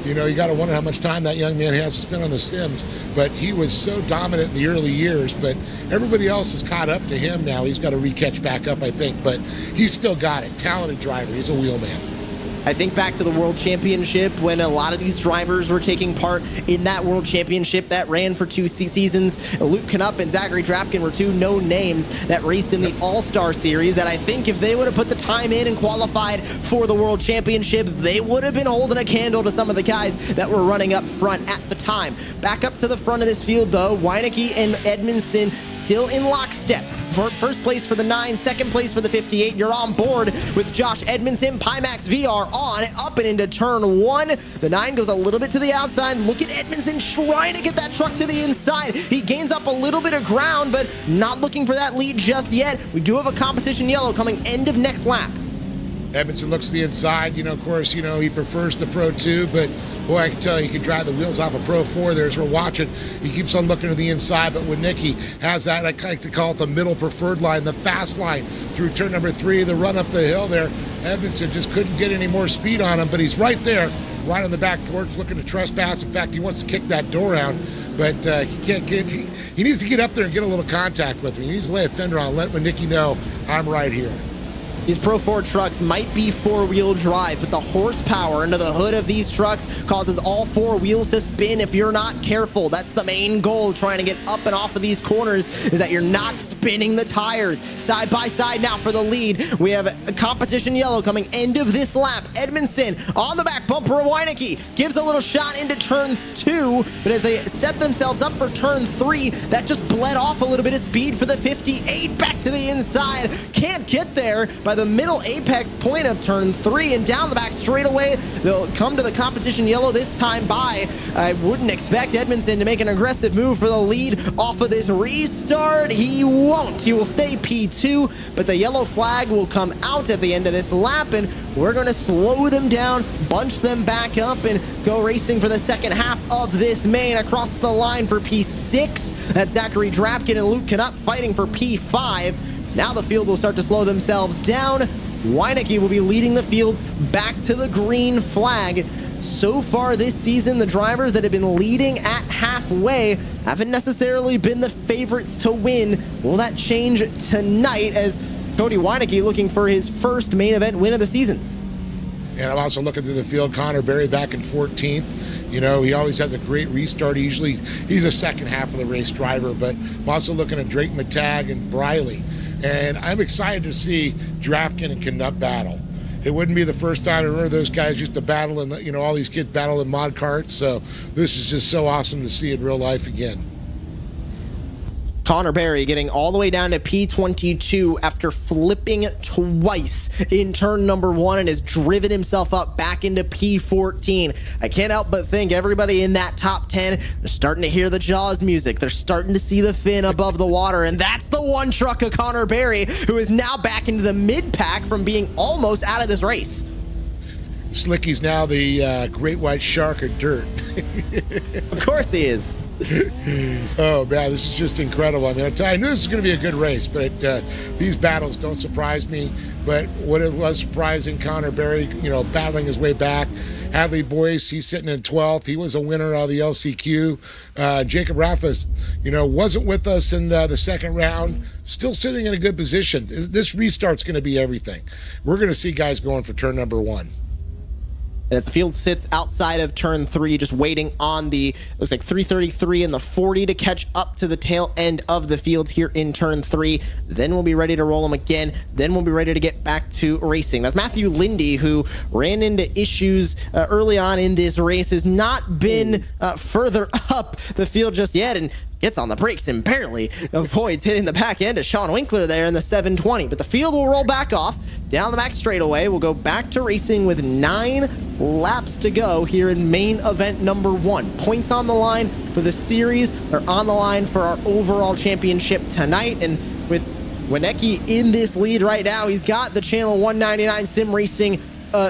You know, you got to wonder how much time that young man has to spend on the sims. But he was so dominant in the early years. But everybody else has caught up to him now. He's got to re-catch back up, I think. But he's still got it. Talented driver. He's a wheelman. I think back to the World Championship when a lot of these drivers were taking part in that World Championship that ran for 2 seasons. Luke Knupp and Zachary Drapkin were 2 known names that raced in the All-Star Series that I think if they would have put the time in and qualified for the World Championship, they would have been holding a candle to some of the guys that were running up front at the time. Back up to the front of this field, though, Weineke and Edmondson still in lockstep. First place for the 9, second place for the 58. You're on board with Josh Edmondson. Pimax VR on, up and into turn 1. The 9 goes a little bit to the outside. Look at Edmondson trying to get that truck to the inside. He gains up a little bit of ground, but not looking for that lead just yet. We do have a competition yellow coming end of next lap. Edmondson looks to the inside. You know, of course, you know, he prefers the Pro 2, but boy, I can tell you, he can drive the wheels off a Pro 4 there as we're watching. He keeps on looking to the inside, but when Nicky has that, I like to call it the middle preferred line, the fast line through turn number 3, the run up the hill there. Edmondson just couldn't get any more speed on him, but he's right there, right on the back porch, looking to trespass. In fact, he wants to kick that door out, but he can't get. He needs to get up there and get a little contact with him. He needs to lay a fender on, let Nicky know I'm right here. These Pro 4 trucks might be 4-wheel drive, but the horsepower under the hood of these trucks causes all 4 wheels to spin if you're not careful. That's the main goal, trying to get up and off of these corners, is that you're not spinning the tires. Side by side now for the lead. We have a competition yellow coming end of this lap. Edmondson on the back bumper of Weineke gives a little shot into turn 2, but as they set themselves up for turn 3, that just bled off a little bit of speed for the 58. Back to the inside. Can't get there by the middle apex point of turn 3, and down the back straightaway they'll come to the competition yellow this time by. I wouldn't expect Edmondson to make an aggressive move for the lead off of this restart. He won't. He will stay P2, but the yellow flag will come out at the end of this lap, and we're going to slow them down, bunch them back up, and go racing for the second half of this main. Across the line for P6, that's Zachary Drapkin and Luke Knupp fighting for P5. Now the field will start to slow themselves down. Weineke will be leading the field back to the green flag. So far this season, the drivers that have been leading at halfway haven't necessarily been the favorites to win. Will that change tonight as Cody Weineke looking for his first main event win of the season? And I'm also looking through the field, Connor Berry back in 14th. You know, he always has a great restart. He's a second half of the race driver, but I'm also looking at Drake Matag and Briley. And I'm excited to see Drapkin and Knupp battle. It wouldn't be the first time. I remember those guys used to battle, and you know, all these kids battle in mod carts. So this is just so awesome to see in real life again. Connor Berry getting all the way down to P22 after flipping twice in turn number 1 and has driven himself up back into P14. I can't help but think everybody in that top 10, they're starting to hear the Jaws music. They're starting to see the fin above the water, and that's the one truck of Connor Berry, who is now back into the mid-pack from being almost out of this race. Slicky's now the great white shark of dirt. Of course he is. Oh man, this is just incredible. I mean, I knew this was going to be a good race, but these battles don't surprise me. But what it was surprising, Connor Berry, battling his way back. Hadley Boyce, he's sitting in 12th. He was a winner of the LCQ. Jacob Raffas, wasn't with us in the second round. Still sitting in a good position. This restart's going to be everything. We're going to see guys going for turn number 1. And as the field sits outside of turn 3, just waiting on the, looks like 333 and the 40 to catch up to the tail end of the field here in turn 3. Then we'll be ready to roll them again. Then we'll be ready to get back to racing. That's Matthew Lindy, who ran into issues early on in this race, has not been further up the field just yet, and gets on the brakes and barely avoids hitting the back end of Sean Winkler there in the 720. But the field will roll back off down the back straightaway. We'll go back to racing with 9 laps to go here in main event number 1. Points on the line for the series. They're on the line for our overall championship tonight. And with Wienecke in this lead right now, he's got the Channel 199 Sim Racing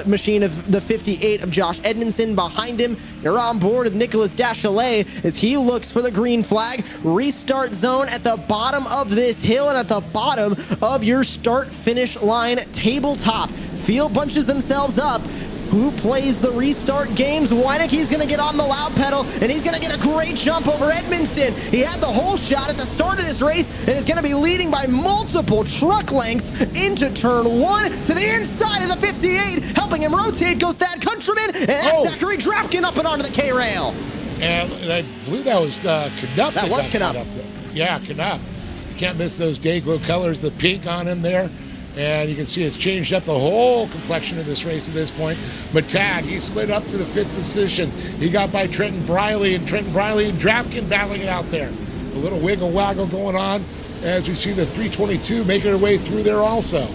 machine of the 58 of Josh Edmondson behind him. You're on board with Nicholas Dachelet as he looks for the green flag. Restart zone at the bottom of this hill and at the bottom of your start-finish line tabletop. Field bunches themselves up. Who plays the restart games? Wienecke's going to get on the loud pedal, and he's going to get a great jump over Edmondson. He had the whole shot at the start of this race and is going to be leading by multiple truck lengths into turn 1 to the inside of the 58. Helping him rotate goes Thad Countryman, and that's Zachary Drapkin up and onto the K-rail. And I believe that was Canup. That was Canup. Yeah, Canup. You can't miss those day-glow colors, the pink on him there. And you can see it's changed up the whole complexion of this race at this point. Matag, he slid up to the 5th position. He got by Trenton Briley, and Drapkin battling it out there. A little wiggle waggle going on as we see the 322 making her way through there also.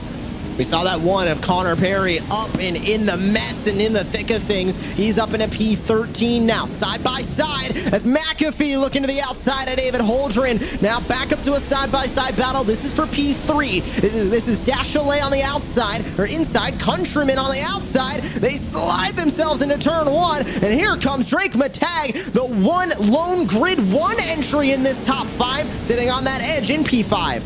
We saw that one of Connor Berry up and in the mess and in the thick of things. He's up in a P13 now, side by side, as McAfee looking to the outside of David Holdren. Now back up to a side-by-side battle. This is for P3. This is Dachelet on the outside, or inside, Countryman on the outside. They slide themselves into turn 1, and here comes Drake Matag, the one lone grid 1 entry in this top 5, sitting on that edge in P5.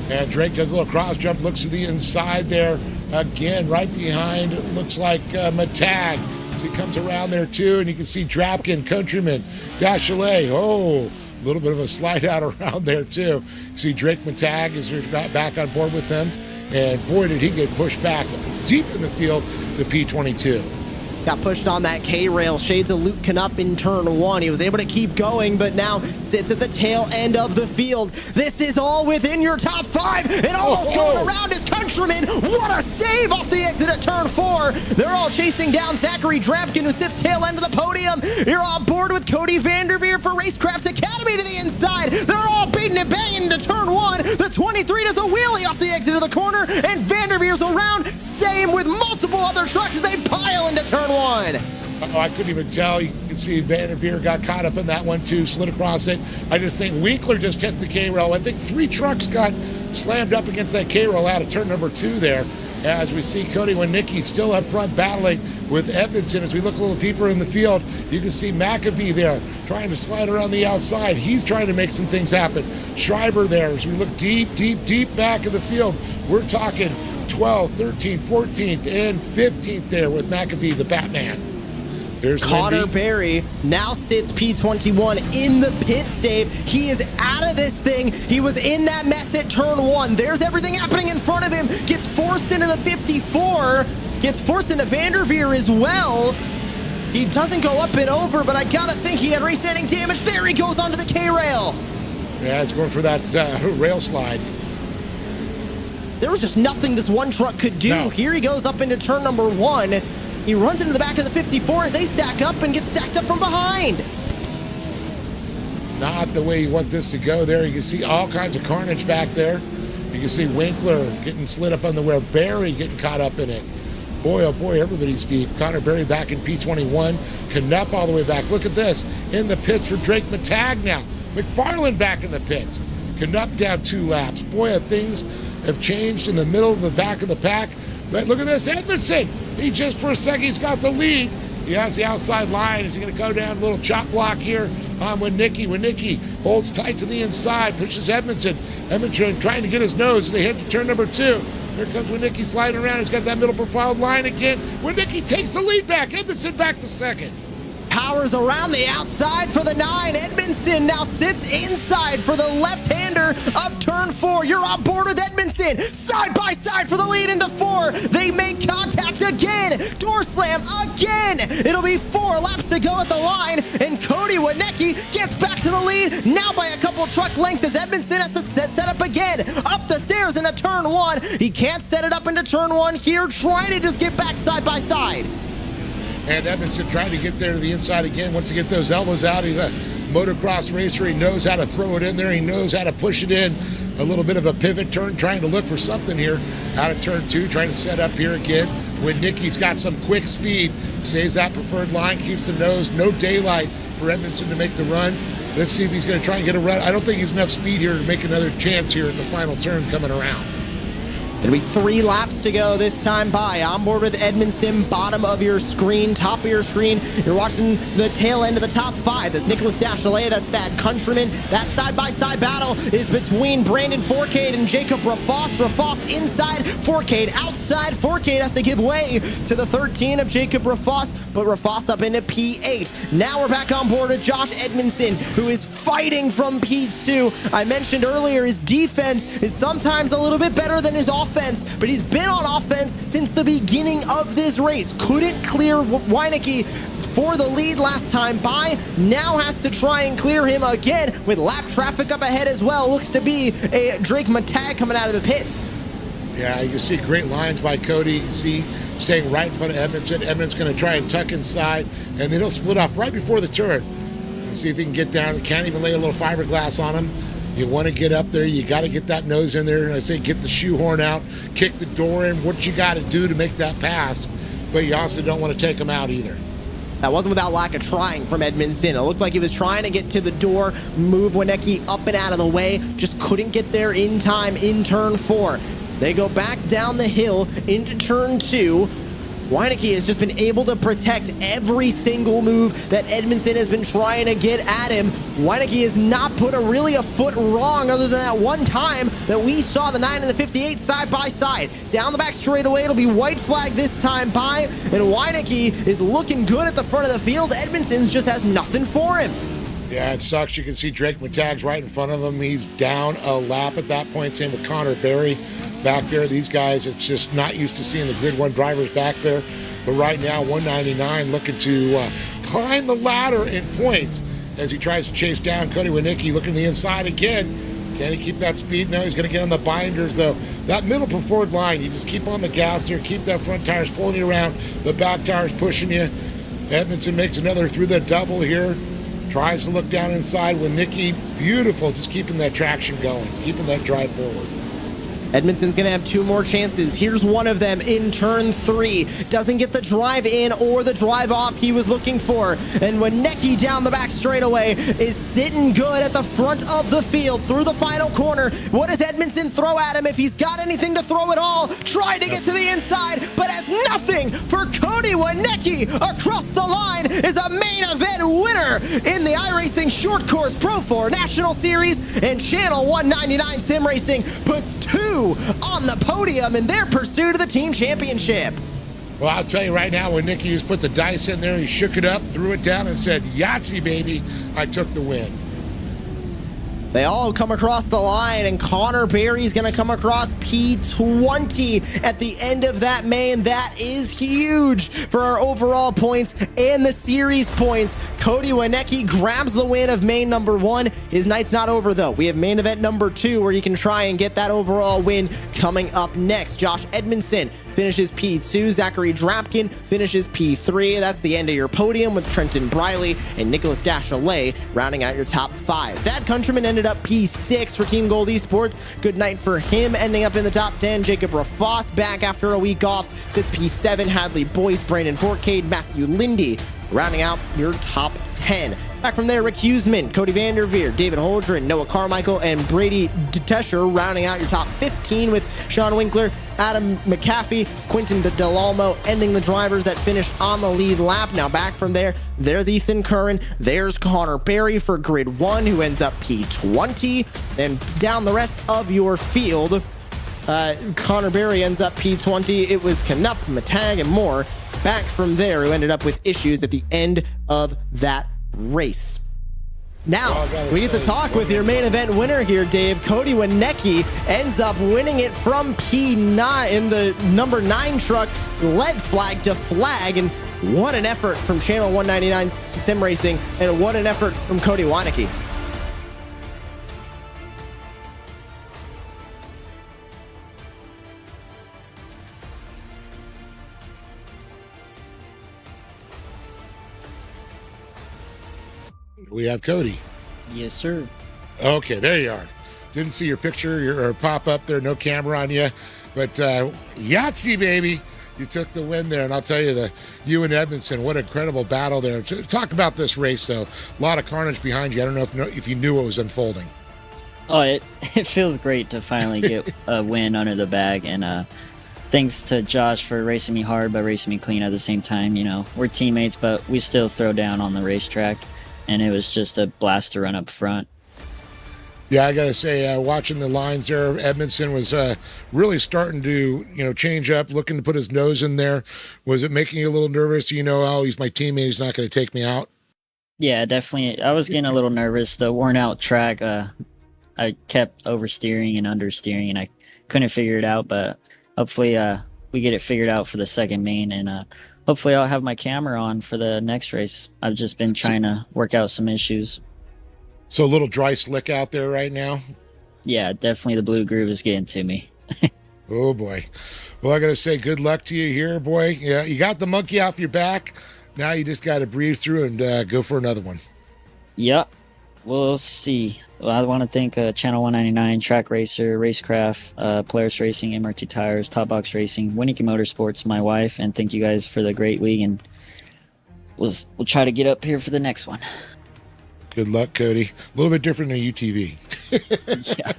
And Drake does a little cross jump, looks to the inside there. Again, right behind, it looks like Matag. So he comes around there too, and you can see Drapkin, Countryman, Dachelet. Oh, a little bit of a slide out around there too. You see Drake Matag is back on board with them. And boy, did he get pushed back deep in the field to P22. Got pushed on that K-rail. Shades of Luke Canup in turn 1. He was able to keep going, but now sits at the tail end of the field. This is all within your top 5, and almost going around his Countryman. What a save off the exit at turn 4. They're all chasing down Zachary Drapkin, who sits tail end of the podium. You're on board with Cody Vanderveer for Racecraft Academy to the inside. They're all beating and banging into turn 1. The 23 does a wheelie off the exit of the corner, and Vanderveer's around. Same with multiple other trucks as they pile into turn 1. Oh, I couldn't even tell. You can see Vanderveer got caught up in that one too, slid across it. I just think Winkler just hit the K-rail. I think 3 trucks got slammed up against that K-rail out of turn number 2 there. As we see Cody Wienecke still up front battling with Edmondson. As we look a little deeper in the field, you can see McAfee there trying to slide around the outside. He's trying to make some things happen. Schreiber there as we look deep back in the field. We're talking 12th, 13th, 14th, and 15th there with McAfee, the Batman. There's Connor Lindy. Berry now sits P21 in the pit stave. He is out of this thing. He was in that mess at turn 1. There's everything happening in front of him. Gets forced into the 54. Gets forced into Vanderveer as well. He doesn't go up and over, but I gotta think he had race-ending damage. There he goes onto the K-rail. Yeah, it's going for that rail slide. There was just nothing this one truck could do. No. Here he goes up into turn number 1. He runs into the back of the 54 as they stack up and get stacked up from behind. Not the way you want this to go there. You can see all kinds of carnage back there. You can see Winkler getting slid up on the rail. Berry getting caught up in it. Boy, oh boy, everybody's deep. Connor Berry back in P21. Canup all the way back. Look at this. In the pits for Drake Matag now. McFarland back in the pits. Canup down 2 laps. Boy, things have changed in the middle of the back of the pack. But look at this, Edmondson. He just for a second, he's got the lead. He has the outside line. Is he going to go down a little chop block here? on Winnicki. Winnicki holds tight to the inside, pushes Edmondson. Edmondson trying to get his nose as they head to turn number 2. Here comes Winnicki sliding around. He's got that middle profiled line again. Winnicki takes the lead back. Edmondson back to second. Powers around the outside for the 9. Edmondson now sits inside for the left-hander of turn 4. You're on board with Edmondson. Side by side for the lead into 4. They make contact again. Door slam again. It'll be 4 laps to go at the line, and Cody Winnicki gets back to the lead now by a couple truck lengths as Edmondson has to set up again. Up the stairs into turn 1. He can't set it up into turn 1 here, trying to just get back side by side. And Edmondson trying to get there to the inside again. Once he gets those elbows out, he's a motocross racer. He knows how to throw it in there. He knows how to push it in. A little bit of a pivot turn, trying to look for something here out of turn 2, trying to set up here again. Winnicki's got some quick speed, stays that preferred line, keeps the nose. No daylight for Edmondson to make the run. Let's see if he's going to try and get a run. I don't think he's enough speed here to make another chance here at the final turn coming around. It'll be 3 laps to go this time by. On board with Edmondson, bottom of your screen, top of your screen. You're watching the tail end of the top 5. That's Nicholas Dachelet, that's Thad Countryman. That side-by-side battle is between Brandon Fourcade and Jacob Rafos. Rafos inside, Fourcade outside. Fourcade has to give way to the 13 of Jacob Rafos, but Rafos up into P8. Now we're back on board with Josh Edmondson, who is fighting from P2. I mentioned earlier his defense is sometimes a little bit better than his offense, but he's been on offense since the beginning of this race. Couldn't clear Winnicki for the lead last time by. Now has to try and clear him again with lap traffic up ahead as well. Looks to be a Drake Matag coming out of the pits. Yeah, you can see great lines by Cody. You see staying right in front of Edmondson. Edmondson's going to try and tuck inside, and then he'll split off right before the turn and see if he can get down. Can't even lay a little fiberglass on him. You want to get up there, you got to get that nose in there. And I say get the shoehorn out, kick the door in, what you got to do to make that pass. But you also don't want to take them out either. That wasn't without lack of trying from Edmondson. It looked like he was trying to get to the door, move Winnicki up and out of the way, just couldn't get there in time in turn 4. They go back down the hill into turn 2. Winnicki has just been able to protect every single move that Edmondson has been trying to get at him. Winnicki has not put a foot wrong other than that one time that we saw the 9 and the 58 side by side. Down the back straightaway, it'll be white flag this time by, and Winnicki is looking good at the front of the field. Edmondson's just has nothing for him. Yeah, it sucks. You can see Drake Matag's right in front of him. He's down a lap at that point. Same with Connor Berry back there. These guys, it's just not used to seeing the Grid 1 drivers back there. But right now, 199 looking to climb the ladder in points as he tries to chase down Cody Winnicki. Looking to the inside again. Can he keep that speed? No, he's going to get on the binders, though. That middle preferred line, you just keep on the gas there, keep that front tires pulling you around, the back tires pushing you. Edmondson makes another through the double here. Tries to look down inside. Winnicki, beautiful, just keeping that traction going, keeping that drive forward. Edmondson's going to have 2 more chances. Here's one of them in turn 3. Doesn't get the drive in or the drive off he was looking for. And Winnicki down the back straightaway is sitting good at the front of the field through the final corner. What does Edmondson throw at him? If he's got anything to throw at all, try to get to the inside, but has nothing for Cody Winnicki. Across the line is a main event winner in the iRacing Short Course Pro 4 National Series, and Channel 199 Sim Racing puts 2 on the podium in their pursuit of the team championship. Well, I'll tell you right now, when Nicky just put the dice in there, he shook it up, threw it down, and said, Yahtzee, baby, I took the win. They all come across the line, and Connor Berry's going to come across P20 at the end of that main. That is huge for our overall points and the series points. Cody Winnicki grabs the win of main number 1. His night's not over, though. We have main event number 2, where you can try and get that overall win coming up next. Josh Edmondson finishes P2. Zachary Drapkin finishes P3. That's the end of your podium with Trenton Briley and Nicholas Dachelet rounding out your top 5. Thad Countryman ended up P6 for Team Gold Esports. Good night for him, ending up in the top 10. Jacob Rafos back after a week off, sits P7. Hadley Boyce, Brandon Fourcade, Matthew Lindy rounding out your top 10. Back from there, Rick Huseman, Cody Vanderveer, David Holdren, Noah Carmichael, and Brady Tesher rounding out your top 15 with Sean Winkler Adam McAfee, Quinton Del Olmo ending the drivers that finished on the lead lap. Now back from there's Ethan Curran, there's Connor Berry for grid 1, who ends up P20, and down the rest of your field, Connor Berry ends up P20. It was Knupp, Matag, and more back from there who ended up with issues at the end of that race. Now, we get to talk with your main event winner here, Dave. Cody Wienecke ends up winning it from P9 in the number 9 truck, led flag to flag, and what an effort from Channel 199 Sim Racing, and what an effort from Cody Wienecke. We have Cody. Yes, sir. Okay, there you are. Didn't see your picture or pop up there. No camera on you. But Yahtzee, baby. You took the win there. And I'll tell you, you and Edmondson, what an incredible battle there. Talk about this race, though. A lot of carnage behind you. I don't know if you knew what was unfolding. Oh, it feels great to finally get a win under the bag. And thanks to Josh for racing me hard, but racing me clean at the same time. You know, we're teammates, but we still throw down on the racetrack. And it was just a blast to run up front. Yeah, I got to say, watching the lines there, Edmondson was really starting to, change up, looking to put his nose in there. Was it making you a little nervous? Oh, he's my teammate. He's not going to take me out. Yeah, definitely. I was getting a little nervous. The worn out track, I kept oversteering and understeering, and I couldn't figure it out. But hopefully we get it figured out for the second main, and hopefully I'll have my camera on for the next race. I've just been trying to work out some issues. So a little dry slick out there right now? Yeah, definitely the blue groove is getting to me. Oh, boy. Well, I got to say good luck to you here, boy. Yeah, you got the monkey off your back. Now you just got to breathe through and go for another one. Yep. We'll see. Well, I want to thank Channel 199, Track Racer, Racecraft, Polaris Racing, MRT Tires, Top Box Racing, Wienecke Motorsports, my wife, and thank you guys for the great league. And we'll try to get up here for the next one. Good luck, Cody. A little bit different than UTV. Yeah.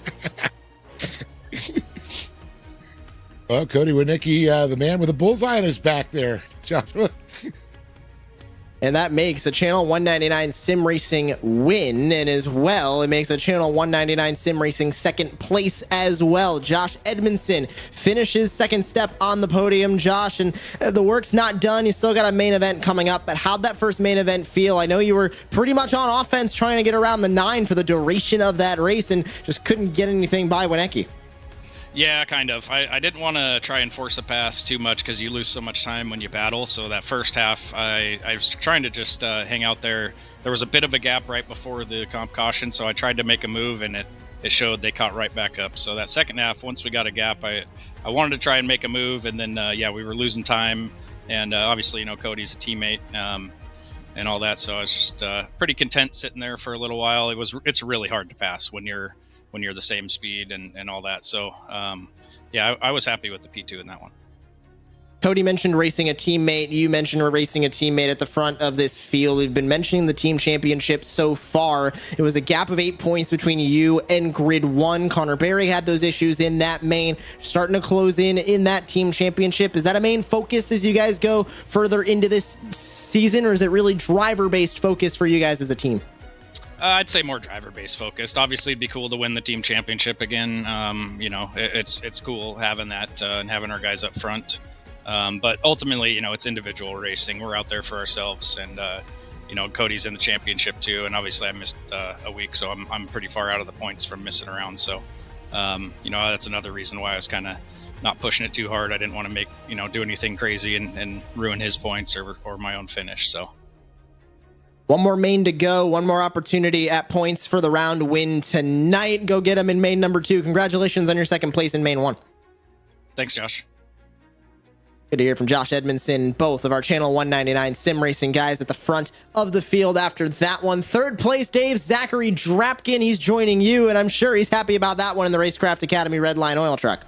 Well, Cody Wienecke, the man with a bullseye on his back there, Joshua. And that makes a Channel 199 Sim Racing win, and as well, it makes a Channel 199 Sim Racing second place as well. Josh Edmondson finishes second step on the podium. Josh, and the work's not done. You still got a main event coming up, but how'd that first main event feel? I know you were pretty much on offense trying to get around the 9 for the duration of that race and just couldn't get anything by Wienecke. Yeah, kind of. I didn't want to try and force a pass too much because you lose so much time when you battle. So that first half, I was trying to just hang out there. There was a bit of a gap right before the comp caution, so I tried to make a move, and it showed they caught right back up. So that second half, once we got a gap, I wanted to try and make a move, and then, we were losing time. And obviously, Cody's a teammate and all that. So I was just pretty content sitting there for a little while. It's really hard to pass when you're the same speed and all that. So, I was happy with the P2 in that one. Cody mentioned racing a teammate. You mentioned racing a teammate at the front of this field. We've been mentioning the team championship so far. It was a gap of 8 points between you and Grid 1. Connor Berry had those issues in that main, starting to close in that team championship. Is that a main focus as you guys go further into this season, or is it really driver-based focus for you guys as a team? I'd say more driver-based focused. Obviously, it'd be cool to win the team championship again. It's cool having that and having our guys up front. But ultimately, it's individual racing. We're out there for ourselves, and Cody's in the championship too. And obviously, I missed a week, so I'm pretty far out of the points from missing around. So, that's another reason why I was kind of not pushing it too hard. I didn't want to make do anything crazy and ruin his points or my own finish. So. One more main to go. One more opportunity at points for the round win tonight. Go get them in main number 2. Congratulations on your second place in main 1. Thanks, Josh. Good to hear from Josh Edmondson, both of our Channel 199 Sim Racing guys at the front of the field after that one. Third place, Dave, Zachary Drapkin. He's joining you, and I'm sure he's happy about that one in the Racecraft Academy Redline oil truck.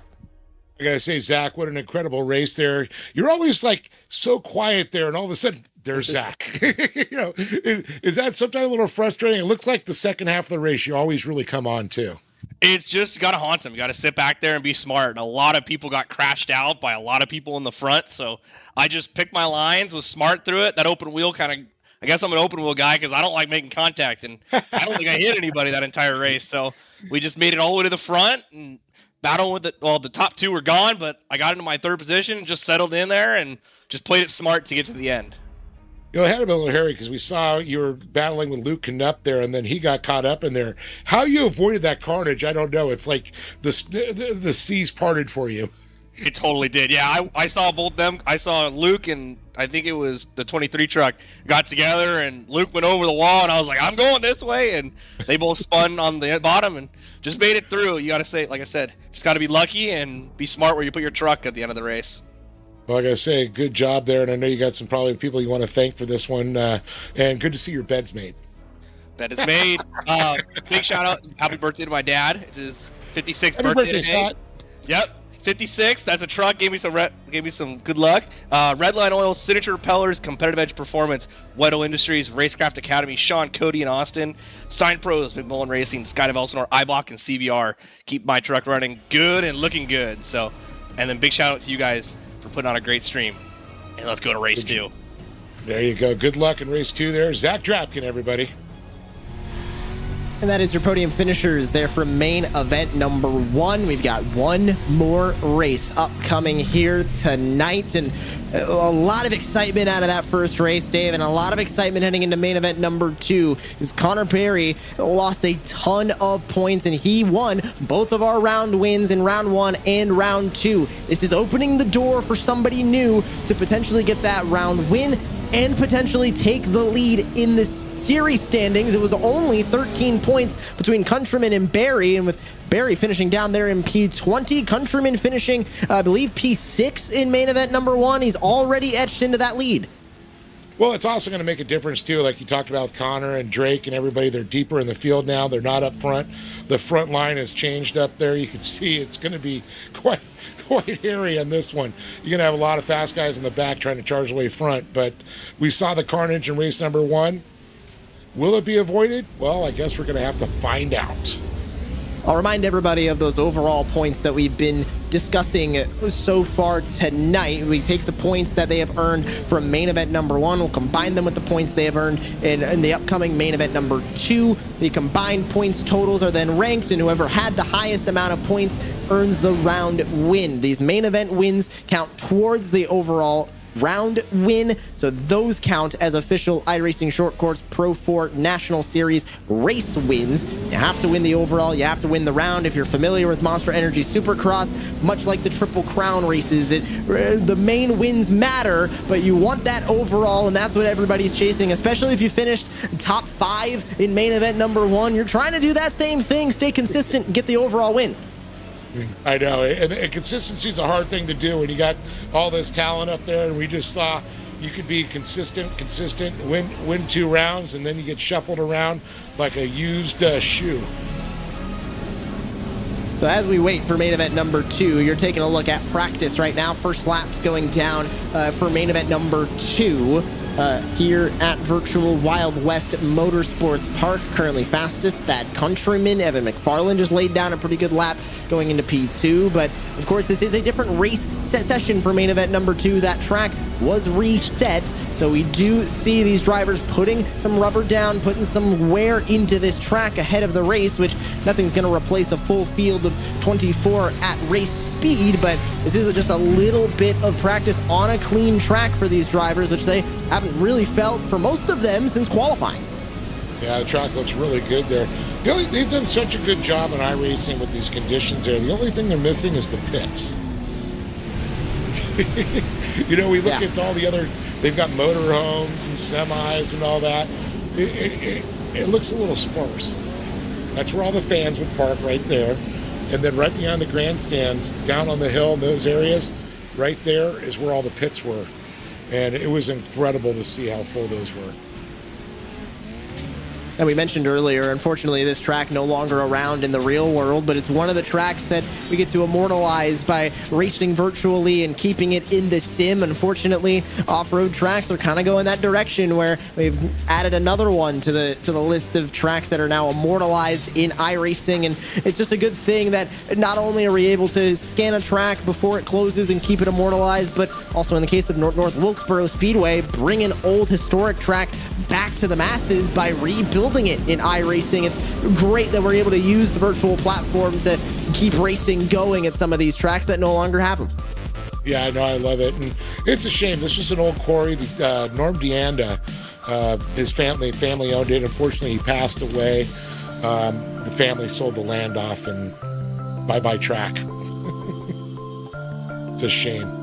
I got to say, Zach, what an incredible race there. You're always so quiet there, and all of a sudden, there's Zach. Is that sometimes a little frustrating? It looks like the second half of the race, you always really come on too. It's just you got to haunt them. You got to sit back there and be smart. And a lot of people got crashed out by a lot of people in the front. So I just picked my lines, was smart through it. That open wheel kind of, I guess I'm an open wheel guy because I don't like making contact. And I don't think I hit anybody that entire race. So we just made it all the way to the front and battled with it. Well, the top two were gone, but I got into my third position, just settled in there and just played it smart to get to the end. You know, it had to be a little hairy because we saw you were battling with Luke Knupp there, and then he got caught up in there. How you avoided that carnage, I don't know. It's like the seas parted for you. It totally did. Yeah, I saw both them. I saw Luke and I think it was the 23 truck got together, and Luke went over the wall, and I was like, I'm going this way, and they both spun on the bottom and just made it through. You got to say, like I said, just got to be lucky and be smart where you put your truck at the end of the race. Well, like I say, good job there, and I know you got some probably people you want to thank for this one, and good to see your bed's made. Bed is made. Big shout out, happy birthday to my dad. It's his 56th Happy birthday birthday, today. Scott. Yep, 56. That's a truck. Gave me some good luck. Redline Oil, Signature Propellers, Competitive Edge Performance, Weddle Industries, Racecraft Academy, Sean, Cody, and Austin, Sign Pros, McMullen Racing, Skydive Elsinore, IBOC, and CBR. Keep my truck running good and looking good. So, and then big shout out to you guys for putting on a great stream. And let's go to race 2. There you go. Good luck in race 2 there. Zach Drapkin, everybody. And that is your podium finishers there from main event number 1. We've got one more race upcoming here tonight, and a lot of excitement out of that first race, Dave, and a lot of excitement heading into main event number 2 is Connor Berry lost a ton of points, and he won both of our round wins in round 1 and round 2. This is opening the door for somebody new to potentially get that round win and potentially take the lead in this series standings. It was only 13 points between Countryman and Barry, and with Barry finishing down there in P20, Countryman finishing, I believe, P6 in main event number 1. He's already etched into that lead. Well, it's also going to make a difference, too, like you talked about with Connor and Drake and everybody. They're deeper in the field now. They're not up front. The front line has changed up there. You can see it's going to be quite hairy on this one. You're going to have a lot of fast guys in the back trying to charge away front, but we saw the carnage in race number 1. Will it be avoided? Well, I guess we're going to have to find out. I'll remind everybody of those overall points that we've been discussing so far tonight. We take the points that they have earned from main event number 1. We'll combine them with the points they have earned in the upcoming main event number 2. The combined points totals are then ranked, and whoever had the highest amount of points earns the round win. These main event wins count towards the overall round win, so those count as official iRacing Short Course Pro 4 National Series race wins. You have to win the overall, you have to win the round. If you're familiar with Monster Energy Supercross, much like the Triple Crown races, the main wins matter, but you want that overall, and that's what everybody's chasing, especially if you finished top 5 in main event number 1. You're trying to do that same thing, stay consistent, and get the overall win. I know, and consistency is a hard thing to do when you got all this talent up there, and we just saw you could be consistent, win 2 rounds, and then you get shuffled around like a used shoe. So as we wait for main event number 2, you're taking a look at practice right now. First lap's going down for main event number 2. Here at Virtual Wild West Motorsports Park. Currently fastest, that Countryman. Evan McFarland just laid down a pretty good lap going into P2, but of course this is a different race session for main event number 2. That track was reset, so we do see these drivers putting some rubber down, putting some wear into this track ahead of the race, which nothing's going to replace a full field of 24 at race speed, but this is just a little bit of practice on a clean track for these drivers, which they haven't really felt for most of them since qualifying. Yeah, the track looks really good there. They've done such a good job in iRacing with these conditions there. The only thing they're missing is the pits. We look at all the other, they've got motorhomes and semis and all that. It looks a little sparse. That's where all the fans would park, right there. And then right behind the grandstands, down on the hill in those areas, right there is where all the pits were. And it was incredible to see how full those were. And we mentioned earlier, unfortunately, this track no longer around in the real world, but it's one of the tracks that we get to immortalize by racing virtually and keeping it in the sim. Unfortunately, off-road tracks are kind of going that direction, where we've added another one to the list of tracks that are now immortalized in iRacing. And it's just a good thing that not only are we able to scan a track before it closes and keep it immortalized, but also in the case of North Wilkesboro Speedway, bring an old historic track back to the masses by rebuilding it in iRacing. It's great that we're able to use the virtual platform to keep racing going at some of these tracks that no longer have them. Yeah, I know, I love it. And it's a shame. This was an old quarry that Norm Deanda, his family owned it. Unfortunately, he passed away. The family sold the land off, and bye-bye track. It's a shame.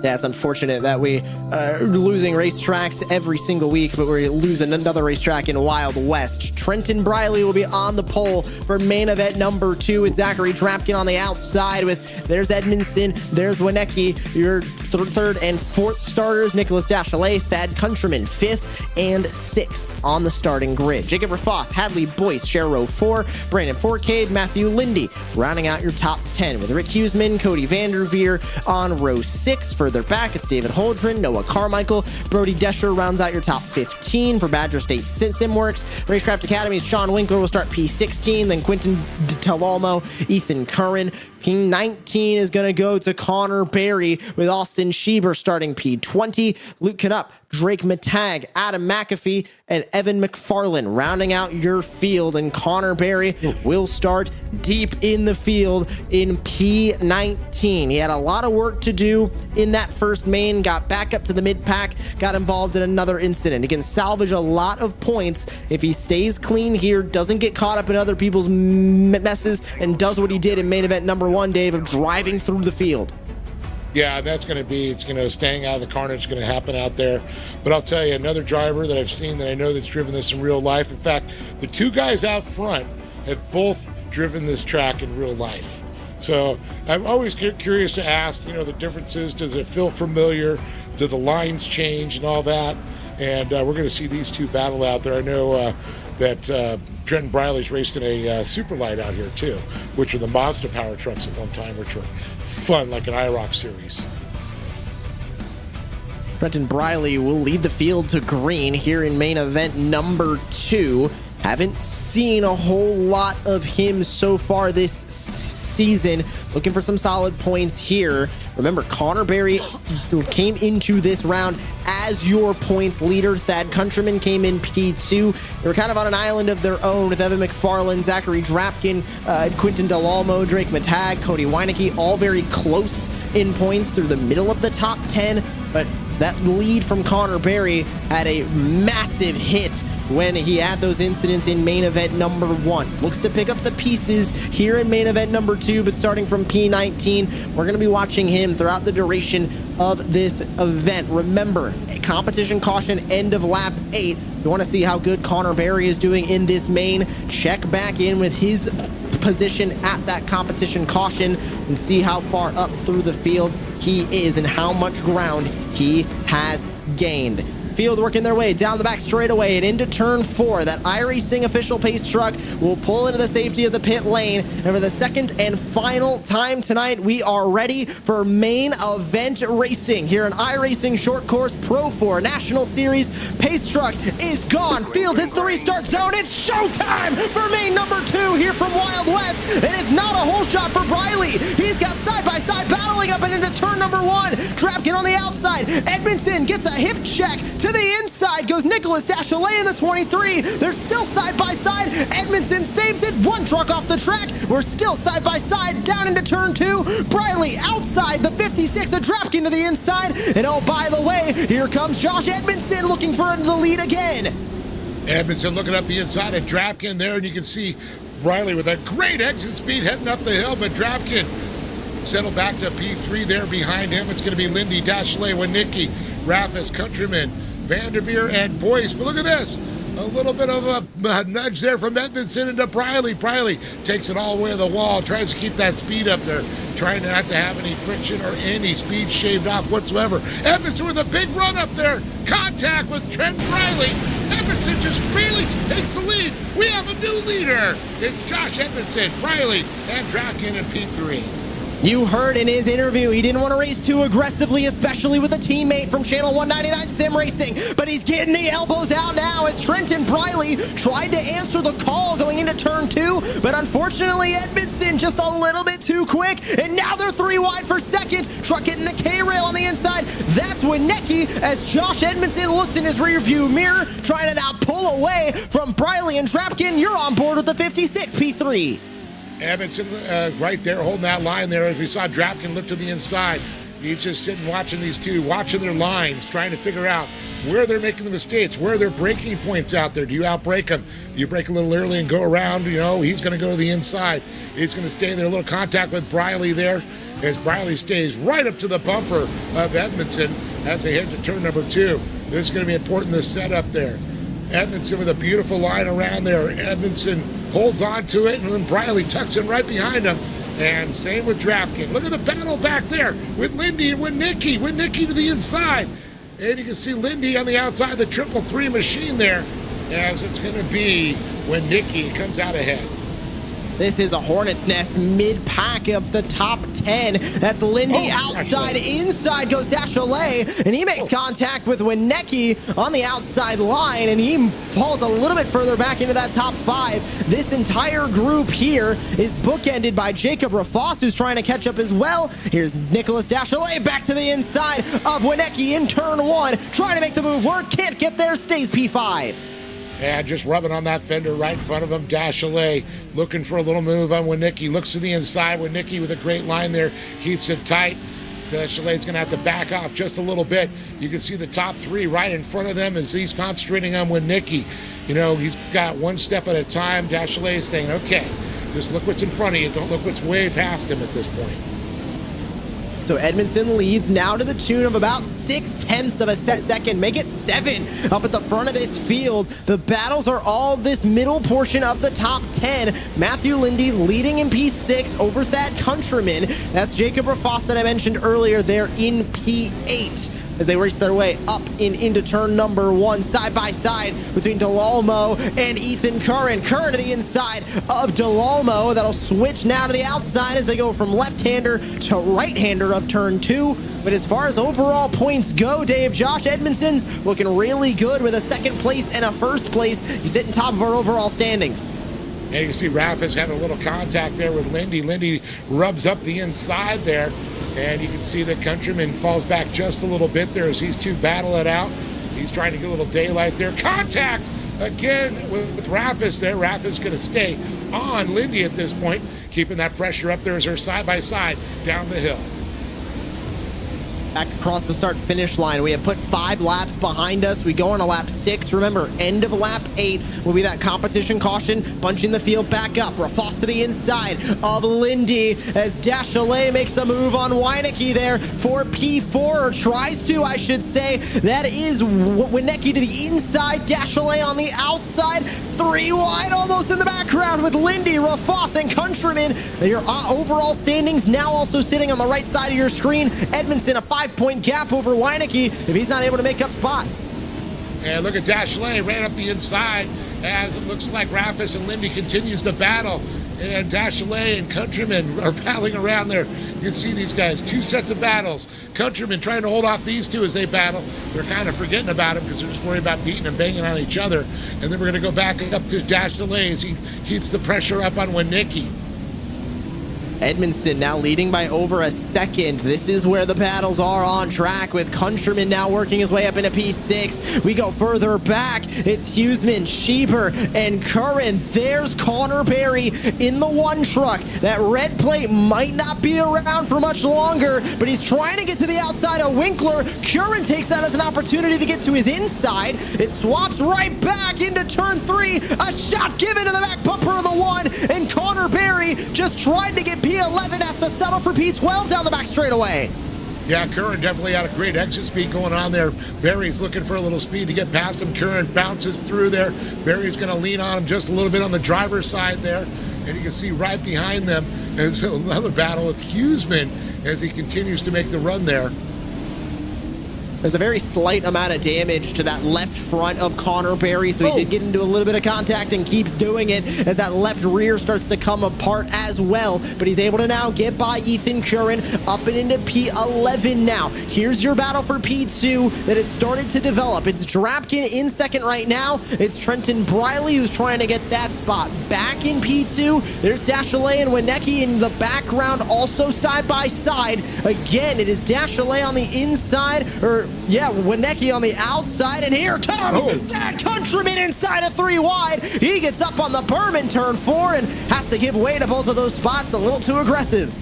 Yeah, it's unfortunate that we are losing racetracks every single week, but we're losing another racetrack in Wild West. Trenton Briley will be on the pole for main event number 2. It's Zachary Drapkin on the outside there's Edmondson, there's Winecki, your third and fourth starters, Nicholas Dachelet, Thad Countryman, 5th and 6th on the starting grid. Jacob Rafoss, Hadley Boyce, share row 4, Brandon Forcade, Matthew Lindy, rounding out your top 10 with Rick Huseman, Cody Vanderveer on row 6. Further back, it's David Holdren, Noah Carmichael, Brody Descher rounds out your top 15 for Badger State Simworks. Racecraft Academy's Sean Winkler will start P16, then Quentin Talalmo, Ethan Curran. King 19 is going to go to Connor Berry with Austin Schieber starting P20. Luke Knupp, Drake Matag, Adam McAfee, and Evan McFarlane rounding out your field. And Connor Berry will start deep in the field in P19. He had a lot of work to do in that first main, got back up to the mid-pack, got involved in another incident. He can salvage a lot of points if he stays clean here, doesn't get caught up in other people's messes, and does what he did in main event number 1, Dave, of driving through the field. Yeah, that's going to be, it's going to, staying out of the carnage going to happen out there. But I'll tell you, another driver that I've seen that I know that's driven this in real life. In fact, the two guys out front have both driven this track in real life. So I'm always curious to ask, the differences. Does it feel familiar? Do the lines change and all that? And we're going to see these two battle out there. I know that Trenton Briley's raced in a Superlight out here too, which were the Mazda power trucks at one time, which were fun, like an IROC series. Trenton Briley will lead the field to green here in main event number 2. Haven't seen a whole lot of him so far this season. Looking for some solid points here. Remember, Connor Berry came into this round as your points leader. Thad Countryman came in P2. They were kind of on an island of their own with Evan McFarlane, Zachary Drapkin, Quentin Delalmo, Drake Matag, Cody Weinecke, all very close in points through the middle of the top 10. But that lead from Connor Berry had a massive hit when he had those incidents in main event number 1. Looks to pick up the pieces here in main event number 2, but starting from P19, we're going to be watching him throughout the duration of this event. Remember, competition caution, end of lap 8. You want to see how good Connor Berry is doing in this main, check back in with his position at that competition caution and see how far up through the field he is and how much ground he has gained. Field working their way down the back straightaway and into turn 4. That iRacing official pace truck will pull into the safety of the pit lane. And for the second and final time tonight, we are ready for main event racing here in iRacing Short Course Pro 4 National Series. Pace truck is gone. Field hits the restart zone. It's showtime for main number 2 here from Wild West. And it's not a hole shot for Briley. He's got side-by-side battling up and into turn number 1. Drapkin on the outside. Edmondson gets a hip check. To the inside goes Nicholas Dachelet in the 23. They're still side by side. Edmondson saves it. One truck off the track. We're still side by side down into turn 2. Briley outside the 56. A Drapkin to the inside. And oh, by the way, here comes Josh Edmondson looking for the lead again. Edmondson looking up the inside of Drapkin there, and you can see Briley with a great exit speed heading up the hill, but Drapkin settled back to P3 there behind him. It's going to be Lindy, Dachelet, Winecki, Raffis, Countryman, Vanderveer, and Boyce. But look at this. A little bit of a nudge there from Edmondson into Briley. Briley takes it all the way to the wall, tries to keep that speed up there, trying not to have any friction or any speed shaved off whatsoever. Edmondson with a big run up there. Contact with Trent Briley. Edmondson just really takes the lead. We have a new leader. It's Josh Edmondson, Riley, and Draken in P3. You heard in his interview he didn't want to race too aggressively, especially with a teammate from Channel 199 Sim Racing, but he's getting the elbows out now as Trenton Briley tried to answer the call going into turn 2, but unfortunately Edmondson just a little bit too quick, and now they're 3 wide for second. Truck hitting the K-rail on the inside. That's Winecki as Josh Edmondson looks in his rearview mirror, trying to now pull away from Briley and Drapkin. You're on board with the 56 P3. Edmondson right there holding that line there as we saw Drapkin look to the inside. He's just sitting watching these two, watching their lines, trying to figure out where they're making the mistakes, where they're breaking points out there. Do you outbreak them? Do you break a little early and go around? You know, he's going to go to the inside. He's going to stay there. A little contact with Briley there as Briley stays right up to the bumper of Edmondson as they head to turn number 2. This is going to be important, this setup there. Edmondson with a beautiful line around there. Edmondson holds on to it, and then Briley tucks in right behind him. And same with Drapkin. Look at the battle back there with Lindy and Winecki. Winecki to the inside. And you can see Lindy on the outside of the 333 machine there, as it's going to be Winecki comes out ahead. This is a hornet's nest mid-pack of the top 10. That's Lindy outside. Inside goes Dashalet, and he makes contact with Winecki on the outside line, and he falls a little bit further back into that top 5. This entire group here is bookended by Jacob Rafos, who's trying to catch up as well. Here's Nicholas Dashalet back to the inside of Winecki in turn 1, trying to make the move work. Can't get there, stays P5. And just rubbing on that fender right in front of him. Dashalet looking for a little move on Winecki. Looks to the inside. Winecki with a great line there. Keeps it tight. Dashalet's going to have to back off just a little bit. You can see the top 3 right in front of them as he's concentrating on Winecki. You know, he's got one step at a time. Dashalet is saying, okay, just look what's in front of you. Don't look what's way past him at this point. So Edmondson leads now to the tune of about 0.6 of a second. Make it 7 up at the front of this field. The battles are all this middle portion of the top 10. Matthew Lindy leading in P6 over Thad Countryman. That's Jacob Rafos that I mentioned earlier there in P8. As they race their way up into turn number 1, side by side between Delalmo and Ethan Curran. Curran to the inside of Delalmo. That'll switch now to the outside as they go from left-hander to right-hander of turn 2. But as far as overall points go, Dave, Josh Edmondson's looking really good with a 2nd place and a 1st place. He's sitting top of our overall standings. And you can see Rafis having a little contact there with Lindy. Lindy rubs up the inside there. And you can see that Countryman falls back just a little bit there as these two battle it out. He's trying to get a little daylight there. Contact again with Rafis there. Rafis going to stay on Lindy at this point, keeping that pressure up there as they're side by side down the hill. Back across the start-finish line. We have put 5 laps behind us. We go on to lap 6. Remember, end of lap 8 will be that competition caution, bunching the field back up. Rafos to the inside of Lindy as Dashalet makes a move on Winecki there for P4, or tries to, I should say. That is Winecki to the inside, Dashalet on the outside. 3 wide almost in the background with Lindy, Rafos, and Countryman. Your overall standings now also sitting on the right side of your screen. Edmondson, a 5-point gap over Winecki if he's not able to make up spots. And look at Dashalet ran up the inside as it looks like Rafis and Lindy continues to battle. And Dashalet and Countryman are battling around there. You can see these guys, 2 sets of battles. Countryman trying to hold off these 2 as they battle. They're kind of forgetting about him because they're just worried about beating and banging on each other. And then we're going to go back up to Dashalet as he keeps the pressure up on Winecki. Edmondson now leading by over a second. This is where the battles are on track, with Countryman now working his way up into P6. We go further back. It's Huseman, Schieber, and Curran. There's Connor Berry in the 1 truck. That red plate might not be around for much longer, but he's trying to get to the outside of Winkler. Curran takes that as an opportunity to get to his inside. It swaps right back into turn 3. A shot given to the back bumper of the 1, and Connor Berry just tried to get P11, has to settle for P12 down the back straightaway. Yeah, Curran definitely had a great exit speed going on there. Barry's looking for a little speed to get past him. Curran bounces through there. Barry's going to lean on him just a little bit on the driver's side there. And you can see right behind them is another battle with Huseman as he continues to make the run there. There's a very slight amount of damage to that left front of Connor Berry, so he did get into a little bit of contact and keeps doing it. And that left rear starts to come apart as well, but he's able to now get by Ethan Curran up and into P11 now. Here's your battle for P2 that has started to develop. It's Drapkin in second right now. It's Trenton Briley who's trying to get that spot back in P2. There's Dashalay and Winecki in the background, also side by side. Again, it is Dashalay on the inside, or yeah, Winecki on the outside, and here comes that Countryman inside of 3 wide. He gets up on the berm in turn 4 and has to give way to both of those spots. A little too aggressive.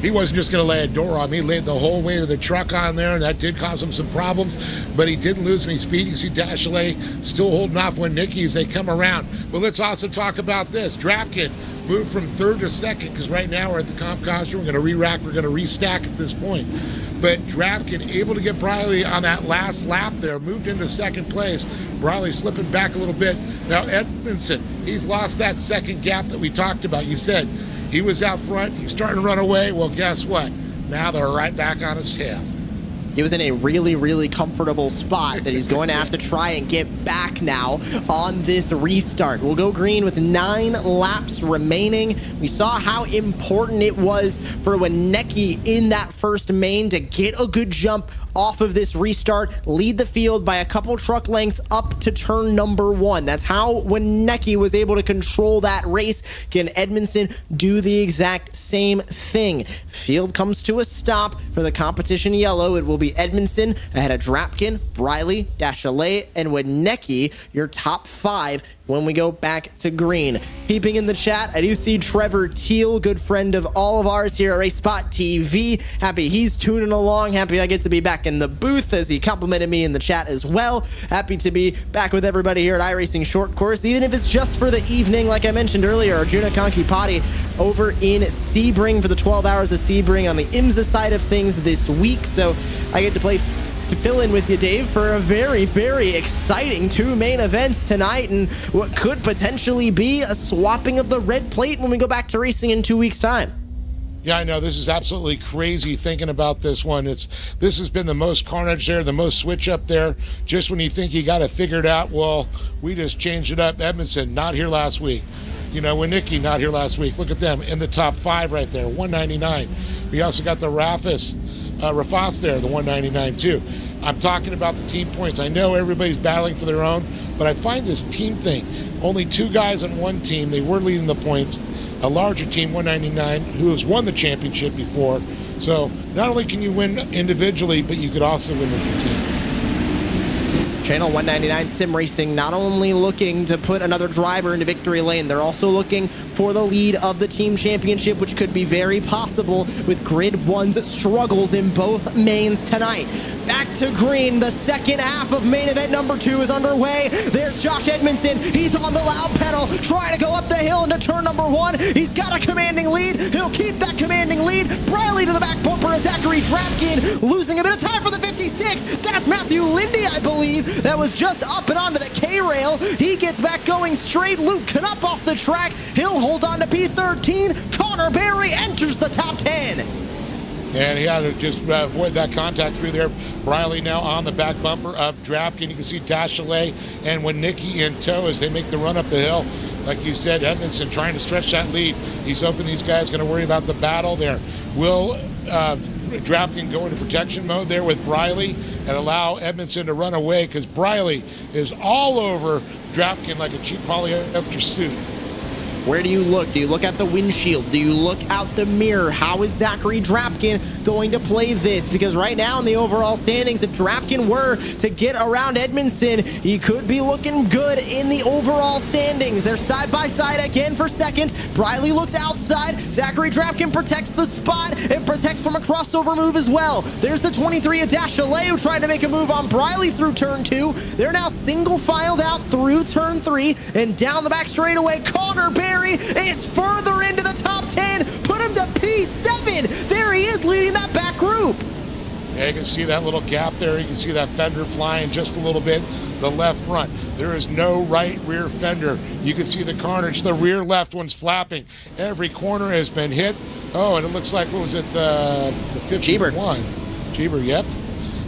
He wasn't just going to lay a door on me. He laid the whole weight of the truck on there, and that did cause him some problems, but he didn't lose any speed. You can see Dashalay still holding off Winecki as they come around. But let's also talk about this. Drapkin moved from third to second, because right now we're at the comp costume. We're going to re-rack. We're going to restack at this point. But Drapkin able to get Briley on that last lap there, moved into second place. Briley slipping back a little bit. Now Edmondson, he's lost that second gap that we talked about. You said he was out front. He's starting to run away. Well, guess what? Now they're right back on his tail. He was in a really, really comfortable spot that he's going to have to try and get back now on this restart. We'll go green with 9 laps remaining. We saw how important it was for Winecki in that first main to get a good jump off of this restart, lead the field by a couple truck lengths up to turn number 1. That's how Winecki was able to control that race. Can Edmondson do the exact same thing? Field comes to a stop for the competition yellow. It will be Edmondson ahead of Drapkin, Briley, Dashalay, and Winecki, your top 5 when we go back to green. Peeping in the chat, I do see Trevor Teal, good friend of all of ours here at Race Spot TV. Happy he's tuning along. Happy I get to be back in the booth, as he complimented me in the chat as well. Happy to be back with everybody here at iRacing Short Course, even if it's just for the evening. Like I mentioned earlier, Arjuna Kankipati over in Sebring for the 12 hours of Sebring on the IMSA side of things this week. So I get to play fill in with you, Dave, for a very, very exciting 2 main events tonight, and what could potentially be a swapping of the red plate when we go back to racing in 2 weeks' time. Yeah, I know. This is absolutely crazy thinking about this one. This has been the most carnage there, the most switch up there. Just when you think you got it figured out, well, we just changed it up. Edmondson, not here last week. You know, Winecki, not here last week. Look at them in the top 5 right there, 199. We also got the Rafas there, the 199 too. I'm talking about the team points. I know everybody's battling for their own, but I find this team thing, only 2 guys on one team, they were leading the points, a larger team, 199, who has won the championship before. So not only can you win individually, but you could also win with your team. Channel 199 Sim Racing not only looking to put another driver into victory lane, they're also looking for the lead of the team championship, which could be very possible with Grid 1's struggles in both mains tonight. Back to green, the second half of main event number 2 is underway. There's Josh Edmondson, he's on the loud pedal, trying to go up the hill into turn number 1. He's got a commanding lead, he'll keep that commanding lead. Briley to the back bumper of Zachary Drapkin, losing a bit of time for the 56. That's Matthew Lindy, I believe. That was just up and onto the K-rail. He gets back going straight. Luke Knupp off the track. He'll hold on to P13. Connor Berry enters the top 10. And he had to just avoid that contact through there. Briley now on the back bumper of Drapkin. You can see Dashalay and Winecki in tow as they make the run up the hill. Like you said, Edmondson trying to stretch that lead. He's hoping these guys are going to worry about the battle there. Will Drapkin go into protection mode there with Briley and allow Edmondson to run away, because Briley is all over Drapkin like a cheap polyester suit. Where do you look? Do you look at the windshield? Do you look out the mirror? How is Zachary Drapkin going to play this? Because right now in the overall standings, if Drapkin were to get around Edmondson, he could be looking good in the overall standings. They're side by side again for second. Briley looks outside. Zachary Drapkin protects the spot and protects from a crossover move as well. There's the 23 of Dashalay, who tried to make a move on Briley through turn 2. They're now single filed out through turn 3 and down the back straightaway. Connor Berry is further into the top 10. Put him to P7. There he is leading that back group. Yeah, you can see that little gap there. You can see that fender flying just a little bit. The left front. There is no right rear fender. You can see the carnage. The rear left one's flapping. Every corner has been hit. Oh, and it looks like, what was it? The 51. Jeber, yep.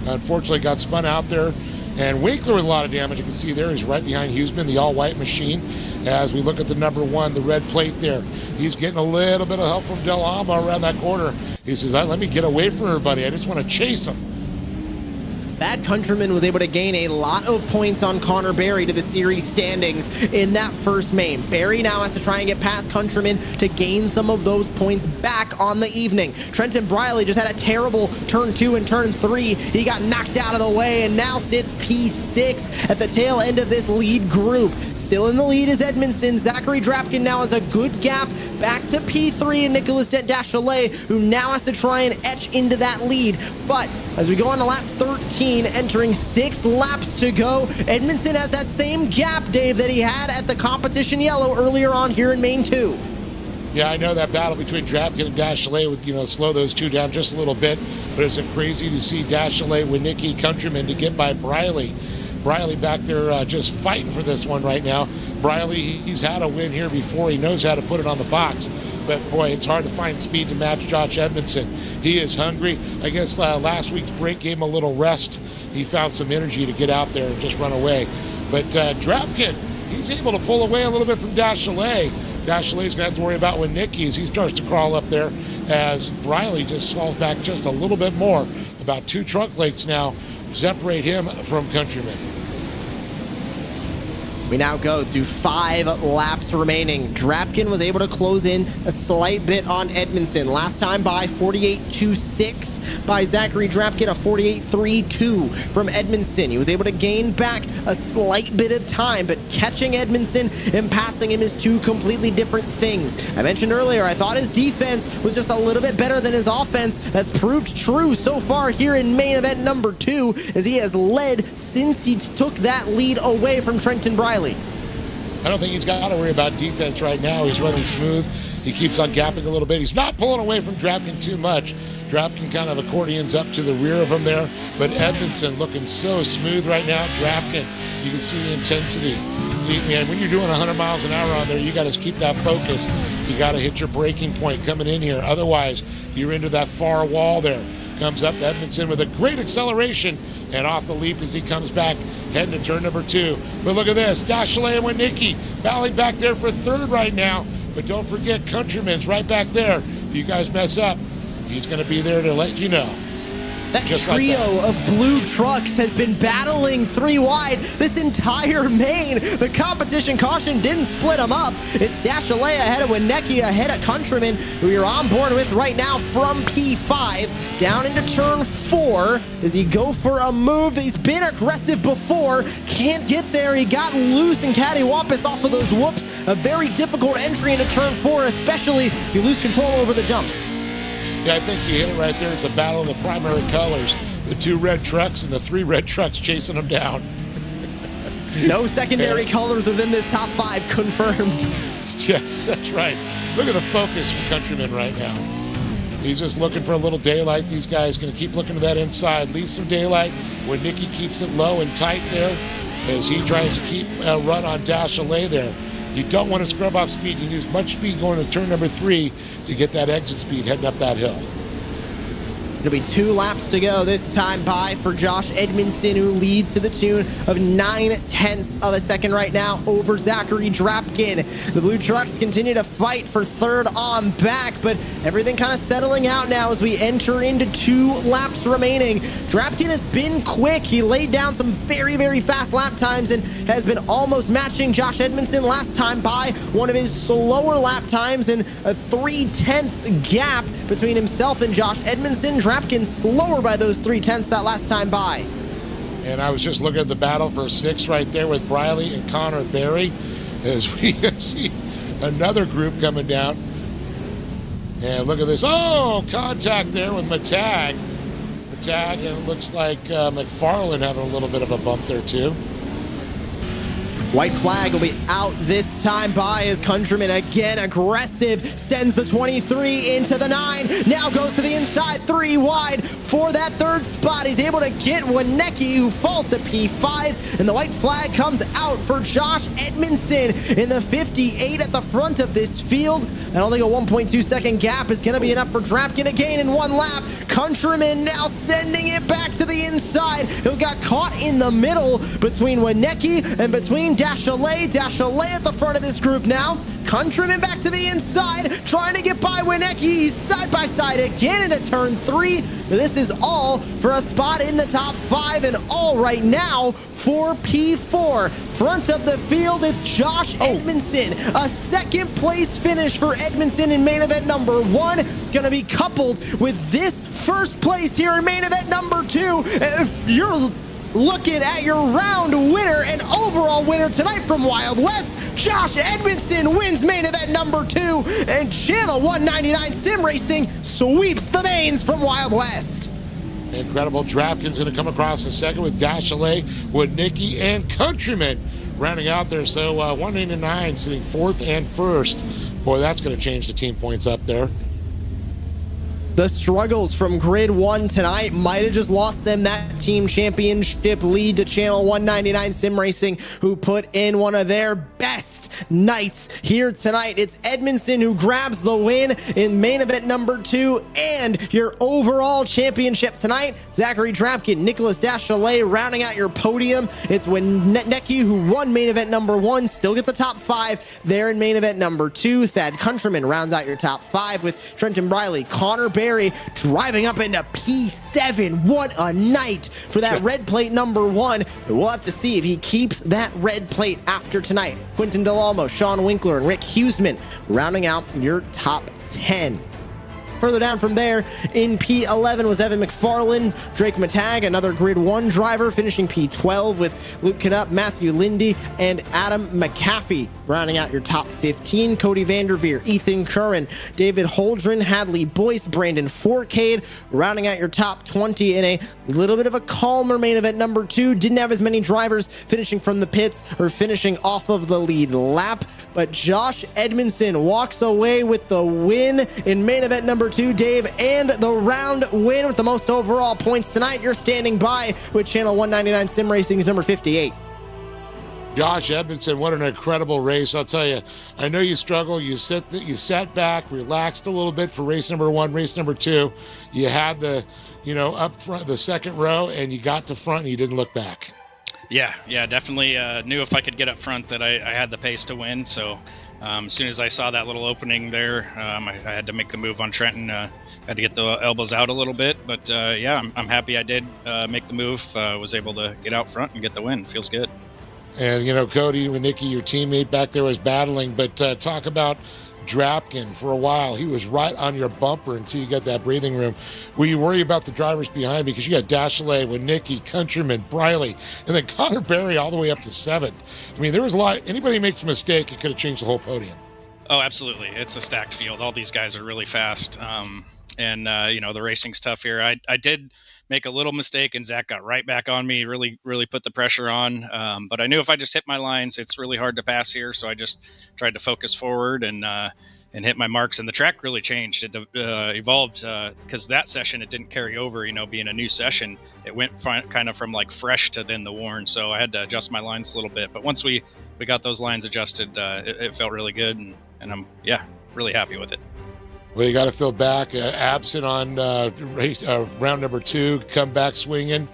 Unfortunately, got spun out there. And Winkler with a lot of damage. You can see there, he's right behind Huseman, the all-white machine. As we look at the number 1, the red plate there, he's getting a little bit of help from Del Alma around that corner. He says, let me get away from her, buddy. I just want to chase him. That Countryman was able to gain a lot of points on Connor Berry to the series standings in that first main. Berry now has to try and get past Countryman to gain some of those points back on the evening. Trenton Briley just had a terrible turn 2 and turn 3. He got knocked out of the way and now sits P6 at the tail end of this lead group. Still in the lead is Edmondson. Zachary Drapkin now has a good gap back to P3 and Nicholas Deschalais, who now has to try and etch into that lead. But as we go on to lap 13, entering 6 laps to go, Edmondson has that same gap, Dave, that he had at the competition yellow earlier on here in main 2. Yeah, I know that battle between Drapkin and Deschalais would, slow those two down just a little bit, but it's crazy to see Deschalais with Nicky Countryman to get by Briley. Briley back there just fighting for this one right now. Briley, he's had a win here before. He knows how to put it on the box. But, boy, it's hard to find speed to match Josh Edmondson. He is hungry. I guess last week's break gave him a little rest. He found some energy to get out there and just run away. But Drapkin, he's able to pull away a little bit from Deschalais. Deschalais' going to have to worry about when Nicky, as he starts to crawl up there, as Briley just falls back just a little bit more. About 2 trunk lengths now separate him from Countryman. We now go to 5 laps remaining. Drapkin was able to close in a slight bit on Edmondson. Last time by 48.26 by Zachary Drapkin, a 48.32 from Edmondson. He was able to gain back a slight bit of time, but catching Edmondson and passing him is 2 completely different things. I mentioned earlier, I thought his defense was just a little bit better than his offense. That's proved true so far here in main event number 2, as he has led since he took that lead away from Trenton Briley. I don't think he's got to worry about defense right now. He's running smooth. He keeps on gapping a little bit. He's not pulling away from Drapkin too much. Drapkin kind of accordions up to the rear of him there. But Edmondson looking so smooth right now. Drapkin, you can see the intensity. Man, when you're doing 100 miles an hour on there, you got to keep that focus. You got to hit your braking point coming in here. Otherwise, you're into that far wall there. Comes up Edmondson with a great acceleration and off the leap as he comes back, heading to turn number 2. But look at this, Deschalais and Winicki battling back there for 3rd right now. But don't forget, Countryman's right back there. If you guys mess up, he's going to be there to let you know. That trio of blue trucks has been battling 3 wide this entire main. The competition caution didn't split them up. It's Deschalais ahead of Winicki, ahead of Countryman, who you're on board with right now from P5. Down into turn 4. Does he go for a move? He's been aggressive before. Can't get there. He got loose and cattywampus off of those whoops. A very difficult entry into turn 4, especially if you lose control over the jumps. Yeah, I think you hit it right there. It's a battle of the primary colors. The 2 red trucks and the 3 red trucks chasing them down. No secondary colors within this top 5 confirmed. Yes, that's right. Look at the focus from Countryman right now. He's just looking for a little daylight. These guys going to keep looking to that inside. Leave some daylight when Nicky keeps it low and tight there as he tries to keep a run on Deschalais there. You don't want to scrub off speed. You need as much speed going to turn number 3 to get that exit speed heading up that hill. It'll be 2 laps to go this time by for Josh Edmondson, who leads to the tune of 0.9 of a second right now over Zachary Drapkin. The blue trucks continue to fight for 3rd on back, but everything kind of settling out now as we enter into 2 laps remaining. Drapkin has been quick. He laid down some very, very fast lap times and has been almost matching Josh Edmondson last time by one of his slower lap times and a 0.3 gap between himself and Josh Edmondson. Drapkin slower by those 0.3 that last time by. And I was just looking at the battle for 6 right there with Briley and Connor Berry as we see another group coming down. And look at this. Oh, contact there with Matag. And it looks like McFarland having a little bit of a bump there too. White flag will be out this time by his countryman. Again, aggressive, sends the 23 into the 9. Now goes to the inside, 3 wide for that third spot. He's able to get Wienecki, who falls to P5, and the white flag comes out for Josh Edmondson in the 58 at the front of this field. I don't think a 1.2 second gap is going to be enough for Drapkin to gain in 1 lap. Countryman now sending it back to the inside. He got caught in the middle between Wienecki and between Dashalet. Dashalet at the front of this group now. Countryman back to the inside, trying to get by Wienecki. He's side by side again into turn 3. This is all for a spot in the top 5 and all right now for P4. Front of the field, it's Josh Edmondson. A second place finish for Edmondson in main event number 1. Gonna be coupled with this first place here in main event number 2. You're looking at your round winner and overall winner tonight from Wild West. Josh Edmondson wins main event number 2, and Channel 199 Sim Racing sweeps the mains from Wild West. Incredible. Drapkin's going to come across the second with Dashalet, Wienecki, and Countryman rounding out there. So 189 sitting 4th and 1st. Boy, that's going to change the team points up there. The struggles from Grid 1 tonight might have just lost them that team championship lead to Channel 199 Sim Racing, who put in one of their best nights here tonight. It's Edmondson who grabs the win in main event number 2 and your overall championship tonight. Zachary Drapkin, Nicholas Dashalet rounding out your podium. It's Wienecki who won main event number 1, still gets the top 5 there in main event number 2. Thad Countryman rounds out your top 5 with Trenton Briley, Connor Barry driving up into P7. What a night for that red plate number 1. We'll have to see if he keeps that red plate after tonight. Quentin Delalmo, Sean Winkler, and Rick Huseman rounding out your top 10. Further down from there in P11 was Evan McFarland, Drake Matag, another Grid 1 driver, finishing P12 with Luke Canup, Matthew Lindy, and Adam McAfee rounding out your top 15. Cody Vanderveer, Ethan Curran, David Holdren, Hadley Boyce, Brandon Forcade rounding out your top 20 in a little bit of a calmer main event number 2. Didn't have as many drivers finishing from the pits or finishing off of the lead lap, but Josh Edmondson walks away with the win in main event number 2, Dave, and the round win with the most overall points tonight. You're standing by with Channel 199 Sim Racing's number 58. Josh Edmondson, what an incredible race. I'll tell you, I know you struggled. You sat back, relaxed a little bit for race number 1, race number 2. You had the, up front, the second row, and you got to front and you didn't look back. Yeah, definitely knew if I could get up front that I had the pace to win. So as soon as I saw that little opening there, I had to make the move on Trenton. Had to get the elbows out a little bit, but I'm happy I did make the move. Was able to get out front and get the win. Feels good. And, Cody, Wienecki, your teammate back there, was battling. But talk about Drapkin for a while. He was right on your bumper until you got that breathing room. Were you worried about the drivers behind? Because you got Dashalet, Wienecki, Countryman, Briley, and then Connor Barry all the way up to 7th. I mean, there was a lot. Anybody makes a mistake, it could have changed the whole podium. Oh, absolutely. It's a stacked field. All these guys are really fast. The racing's tough here. I did make a little mistake, and Zach got right back on me, really put the pressure on. But I knew if I just hit my lines, it's really hard to pass here. So I just tried to focus forward and hit my marks. And the track really changed. It evolved because that session, it didn't carry over, being a new session. It went kind of from like fresh to then the worn. So I had to adjust my lines a little bit. But once we got those lines adjusted, it felt really good. And I'm, really happy with it. Well, you got to feel back. Absent on round number 2, come back swinging.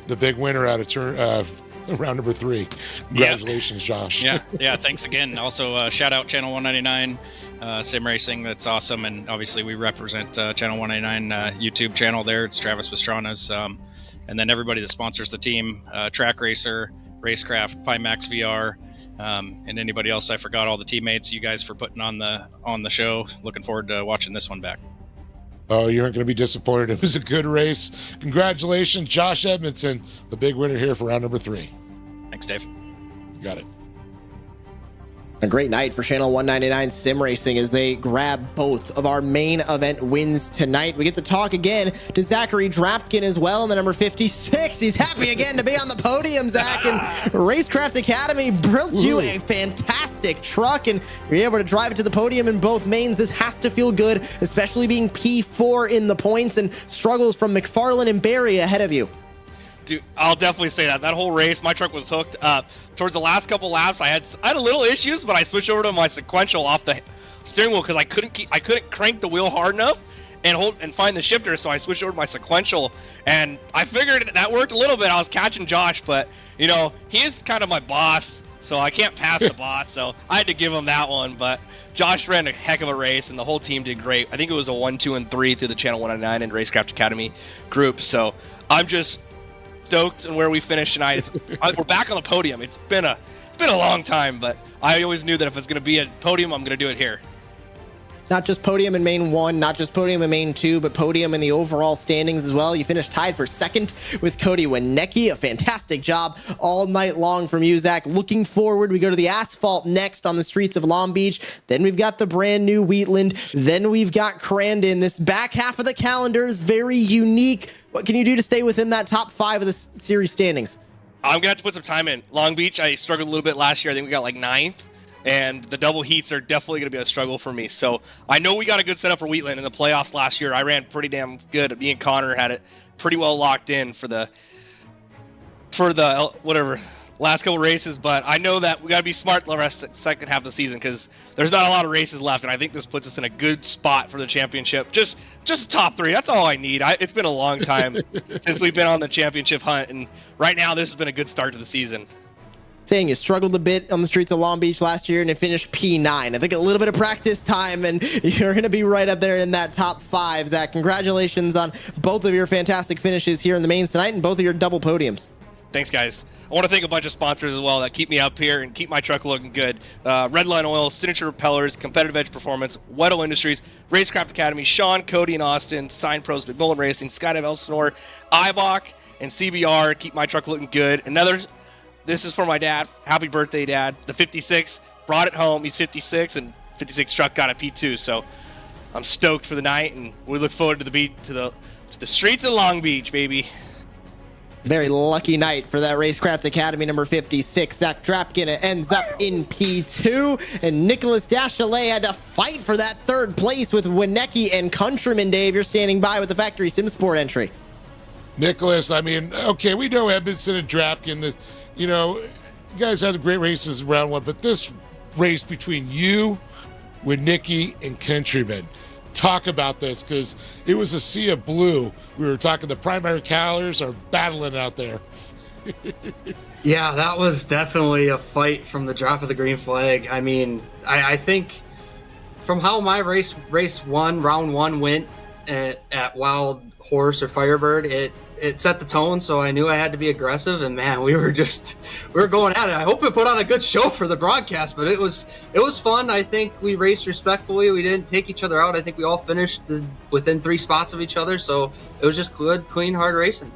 The big winner out of round number 3. Congratulations, Josh. Yeah. Thanks again. Also, shout out Channel 199 Sim Racing. That's awesome. And obviously, we represent Channel 199 YouTube channel there. It's Travis Pastrana's. And then everybody that sponsors the team, Track Racer, Racecraft, Pimax VR. And anybody else I forgot, all the teammates, you guys for putting on the show. Looking forward to watching this one back. Oh, you aren't going to be disappointed. It was a good race. Congratulations, Josh Edmondson, the big winner here for round number 3. Thanks, Dave. You got it. A great night for Channel 199 Sim Racing as they grab both of our main event wins tonight. We get to talk again to Zachary Drapkin as well in the number 56. He's happy again to be on the podium, Zach. And Racecraft Academy built you a fantastic truck, and you're able to drive it to the podium in both mains. This has to feel good, especially being P4 in the points and struggles from McFarlane and Barry ahead of you. Dude, I'll definitely say that. That whole race, my truck was hooked up. Towards the last couple laps, I had a little issues, but I switched over to my sequential off the steering wheel because I couldn't crank the wheel hard enough and find the shifter, so I switched over to my sequential, and I figured that worked a little bit. I was catching Josh, but he is kind of my boss, so I can't pass the boss, so I had to give him that one. But Josh ran a heck of a race, and the whole team did great. I think it was a 1, 2, and 3 through the Channel 199 and Racecraft Academy group, so I'm just stoked on where we finished tonight. We're back on the podium. It's been a long time, but I always knew that if it's going to be a podium, I'm going to do it here. Not just podium in main 1, not just podium in main 2, but podium in the overall standings as well. You finished tied for second with Cody Winnecki. A fantastic job all night long from you, Zach. Looking forward, we go to the asphalt next on the streets of Long Beach. Then we've got the brand new Wheatland. Then we've got Crandon. This back half of the calendar is very unique. What can you do to stay within that top 5 of the series standings? I'm going to have to put some time in. Long Beach, I struggled a little bit last year. I think we got like 9th. And the double heats are definitely going to be a struggle for me. So I know we got a good setup for Wheatland in the playoffs last year. I ran pretty damn good. Me and Connor had it pretty well locked in for the last couple races. But I know that we got to be smart the rest of the second half of the season because there's not a lot of races left. And I think this puts us in a good spot for the championship. Just top 3. That's all I need. It's been a long time since we've been on the championship hunt. And right now, this has been a good start to the season. Saying you struggled a bit on the streets of Long Beach last year and you finished P9. I think a little bit of practice time and you're going to be right up there in that top 5. Zach, congratulations on both of your fantastic finishes here in the mains tonight and both of your double podiums. Thanks, guys. I want to thank a bunch of sponsors as well that keep me up here and keep my truck looking good. Redline Oil, Signature Propellers, Competitive Edge Performance, Weddle Industries, Racecraft Academy, Sean, Cody, and Austin, Sign Pros, McMillan Racing, Skydive Elsinore, IBOC, and CBR keep my truck looking good. This is for my dad. Happy birthday, Dad. The 56 brought it home. He's 56, and 56 truck got a P2. So I'm stoked for the night, and we look forward to the streets of Long Beach, baby. Very lucky night for that Racecraft Academy number 56. Zach Drapkin ends up in P2, and Nicholas Dashalet had to fight for that third place with Winnecki and Countryman. Dave, you're standing by with the Factory Sim Sport entry. Nicholas, I mean, okay, we know Edmondson and Drapkin. You guys had great races in round 1, but this race between you, Winnecki, and Countryman, talk about this because it was a sea of blue. We were talking the primary calendars are battling out there. Yeah, that was definitely a fight from the drop of the green flag. I mean, I think from how my round 1 went at Wild Horse or Firebird, it set the tone, so I knew I had to be aggressive, and man, we were going at it. I hope it put on a good show for the broadcast, but it was fun. I think we raced respectfully. We didn't take each other out. I think we all finished within 3 spots of each other, so it was just good, clean, hard racing.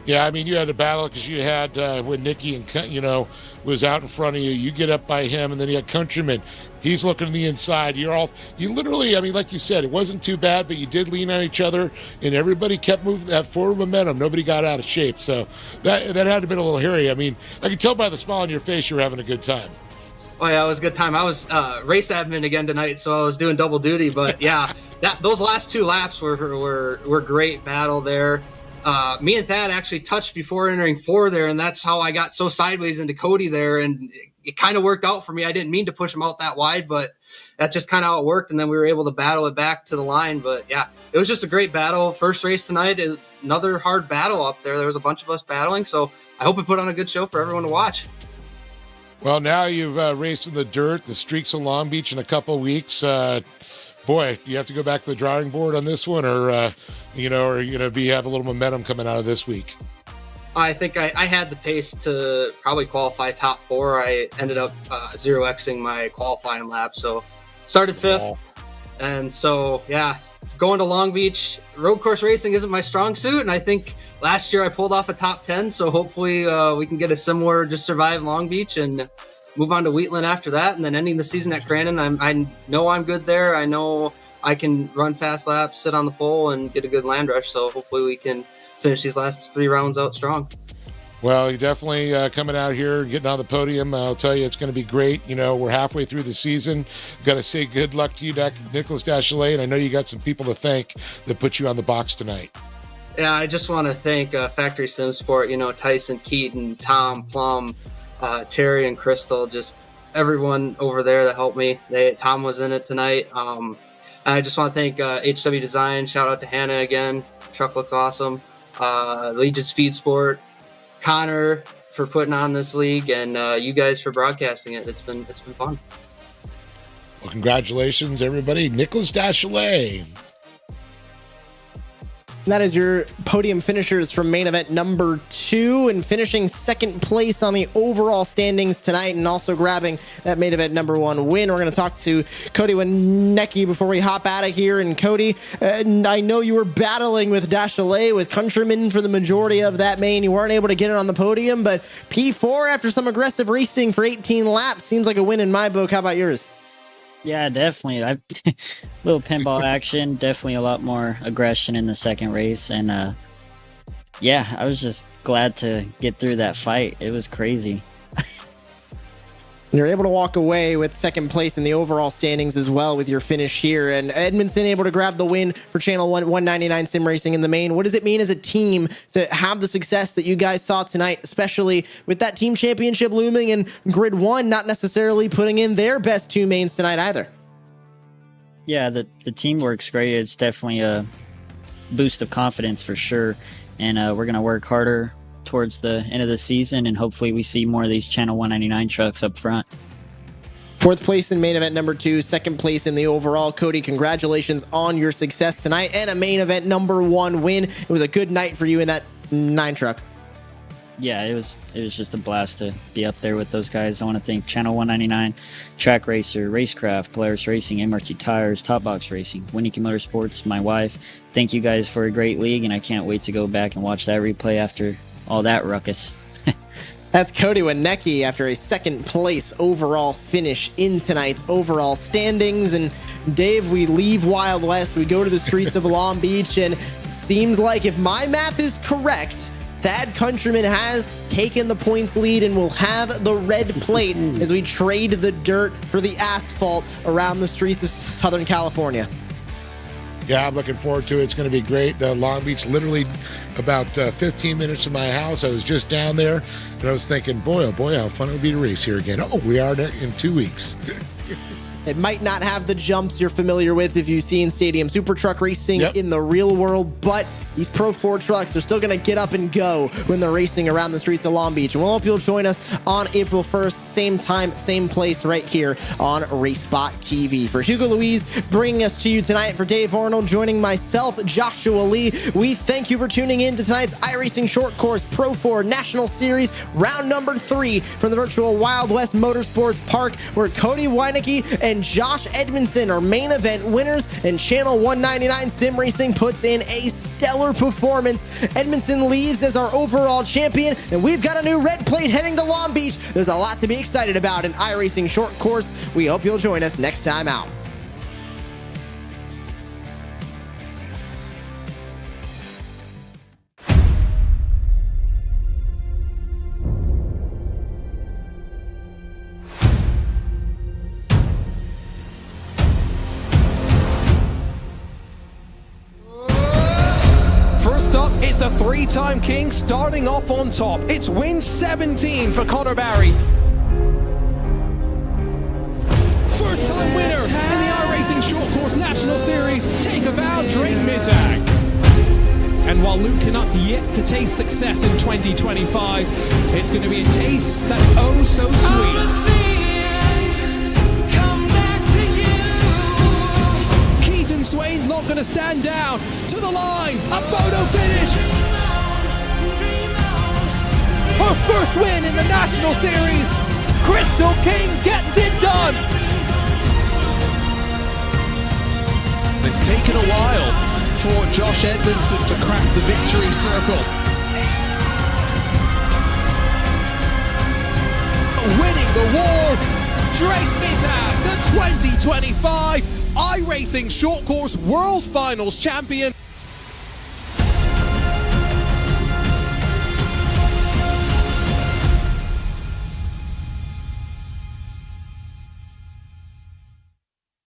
Yeah, I mean, you had a battle because you had Winnecki and was out in front of you. You get up by him, and then you had Countryman. He's looking to the inside. You literally, I mean, like you said, it wasn't too bad, but you did lean on each other, and everybody kept moving that forward momentum. Nobody got out of shape, so that had to have been a little hairy. I mean, I could tell by the smile on your face you were having a good time. Oh yeah, it was a good time. I was race admin again tonight, so I was doing double duty. But yeah, those last 2 laps were great battle there. Me and Thad actually touched before entering 4 there, and that's how I got so sideways into Cody there, and it kind of worked out for me. I didn't mean to push him out that wide, but that's just kind of how it worked, and then we were able to battle it back to the line. But yeah, it was just a great battle. First race tonight is another hard battle up there. There was a bunch of us battling, so I hope it put on a good show for everyone to watch. Well, now you've raced in the dirt, the streaks of Long Beach in a couple of weeks. Boy, you have to go back to the drawing board on this one, or are you going to have a little momentum coming out of this week? I think I had the pace to probably qualify top 4. I ended up 0xing my qualifying lap, so started 5th. And so, yeah, going to Long Beach, road course racing isn't my strong suit, and I think last year I pulled off a top 10, so hopefully we can get a similar, just survive Long Beach and move on to Wheatland after that, and then ending the season at Crandon. I know I'm good there. I know I can run fast laps, sit on the pole, and get a good land rush. So hopefully we can finish these last 3 rounds out strong. Well, you're definitely coming out here, getting on the podium. I'll tell you, it's going to be great. You know, we're halfway through the season. Got to say good luck to you, Nicholas Dachelet, and I know you got some people to thank that put you on the box tonight. Yeah, I just want to thank Factory Sim Sport, Tyson Keaton, Tom Plum, Terry and Crystal, just everyone over there that helped me. Tom was in it tonight. I just want to thank HW Design. Shout out to Hannah again. Truck looks awesome. Legion Speed Sport. Connor for putting on this league, and you guys for broadcasting it. It's been fun. Well, congratulations, everybody. Nicholas Dachelet. And that is your podium finishers from main event number 2, and finishing second place on the overall standings tonight, and also grabbing that main event number 1 win. We're going to talk to Cody Winnecki before we hop out of here. And Cody, I know you were battling with Dachelet, with Countryman for the majority of that main. You weren't able to get it on the podium, but P4 after some aggressive racing for 18 laps seems like a win in my book. How about yours? Yeah, definitely. Little pinball action, definitely a lot more aggression in the second race. And yeah, I was just glad to get through that fight. It was crazy. You're able to walk away with second place in the overall standings as well with your finish here. And Edmondson able to grab the win for Channel 199 Sim Racing in the main. What does it mean as a team to have the success that you guys saw tonight, especially with that team championship looming and Grid 1 not necessarily putting in their best 2 mains tonight either? Yeah, the teamwork's great. It's definitely a boost of confidence for sure. And we're going to work harder towards the end of the season, and hopefully we see more of these Channel 199 trucks up front. 4th place in main event number 2, second place in the overall. Cody, congratulations on your success tonight and a main event number 1 win. It was a good night for you in that 9 truck. Yeah, it was just a blast to be up there with those guys. I want to thank Channel 199, Track Racer, Racecraft, Polaris Racing, MRT Tires, Top Box Racing, Winnecki Motorsports, my wife. Thank you guys for a great league, and I can't wait to go back and watch that replay after all that ruckus. That's Cody Winnecki after a second place overall finish in tonight's overall standings. And Dave, we leave Wild West, we go to the streets of Long Beach, and it seems like, if my math is correct, Thad Countryman has taken the points lead and will have the red plate as we trade the dirt for the asphalt around the streets of Southern California. Yeah, I'm looking forward to it. It's going to be great. Long Beach, literally about 15 minutes from my house. I was just down there, and I was thinking, boy, oh boy, how fun it would be to race here again. Oh, we are in 2 weeks. It might not have the jumps you're familiar with if you've seen Stadium Super Truck racing in the real world, but these Pro 4 trucks are still going to get up and go when they're racing around the streets of Long Beach. And we'll hope you'll join us on April 1st, same time, same place, right here on RaceSpot TV. For Hugo Louise bringing us to you tonight, for Dave Arnold joining myself, Joshua Lee, we thank you for tuning in to tonight's iRacing Short Course Pro 4 National Series, round number 3 from the virtual Wild West Motorsports Park, where Cody Winnecki and Josh Edmondson are main event winners, and Channel 199 Sim Racing puts in a stellar performance. Edmondson leaves as our overall champion, and we've got a new red plate heading to Long Beach. There's a lot to be excited about in iRacing Short Course. We hope you'll join us next time out. It's the 3-time king starting off on top. It's win 17 for Connor Barry. First-time winner in the iRacing Short Course National Series. Take a bow, Drake Mittag. And while Luke Canutt's yet to taste success in 2025, it's going to be a taste that's oh so sweet. Swain's not going to stand down. To the line, a photo finish. Her first win in the National Series. Crystal King gets it done. It's taken a while for Josh Edmondson to crack the victory circle. winning the war, Drake Mittag, the 2025 iRacing Short Course World Finals champion.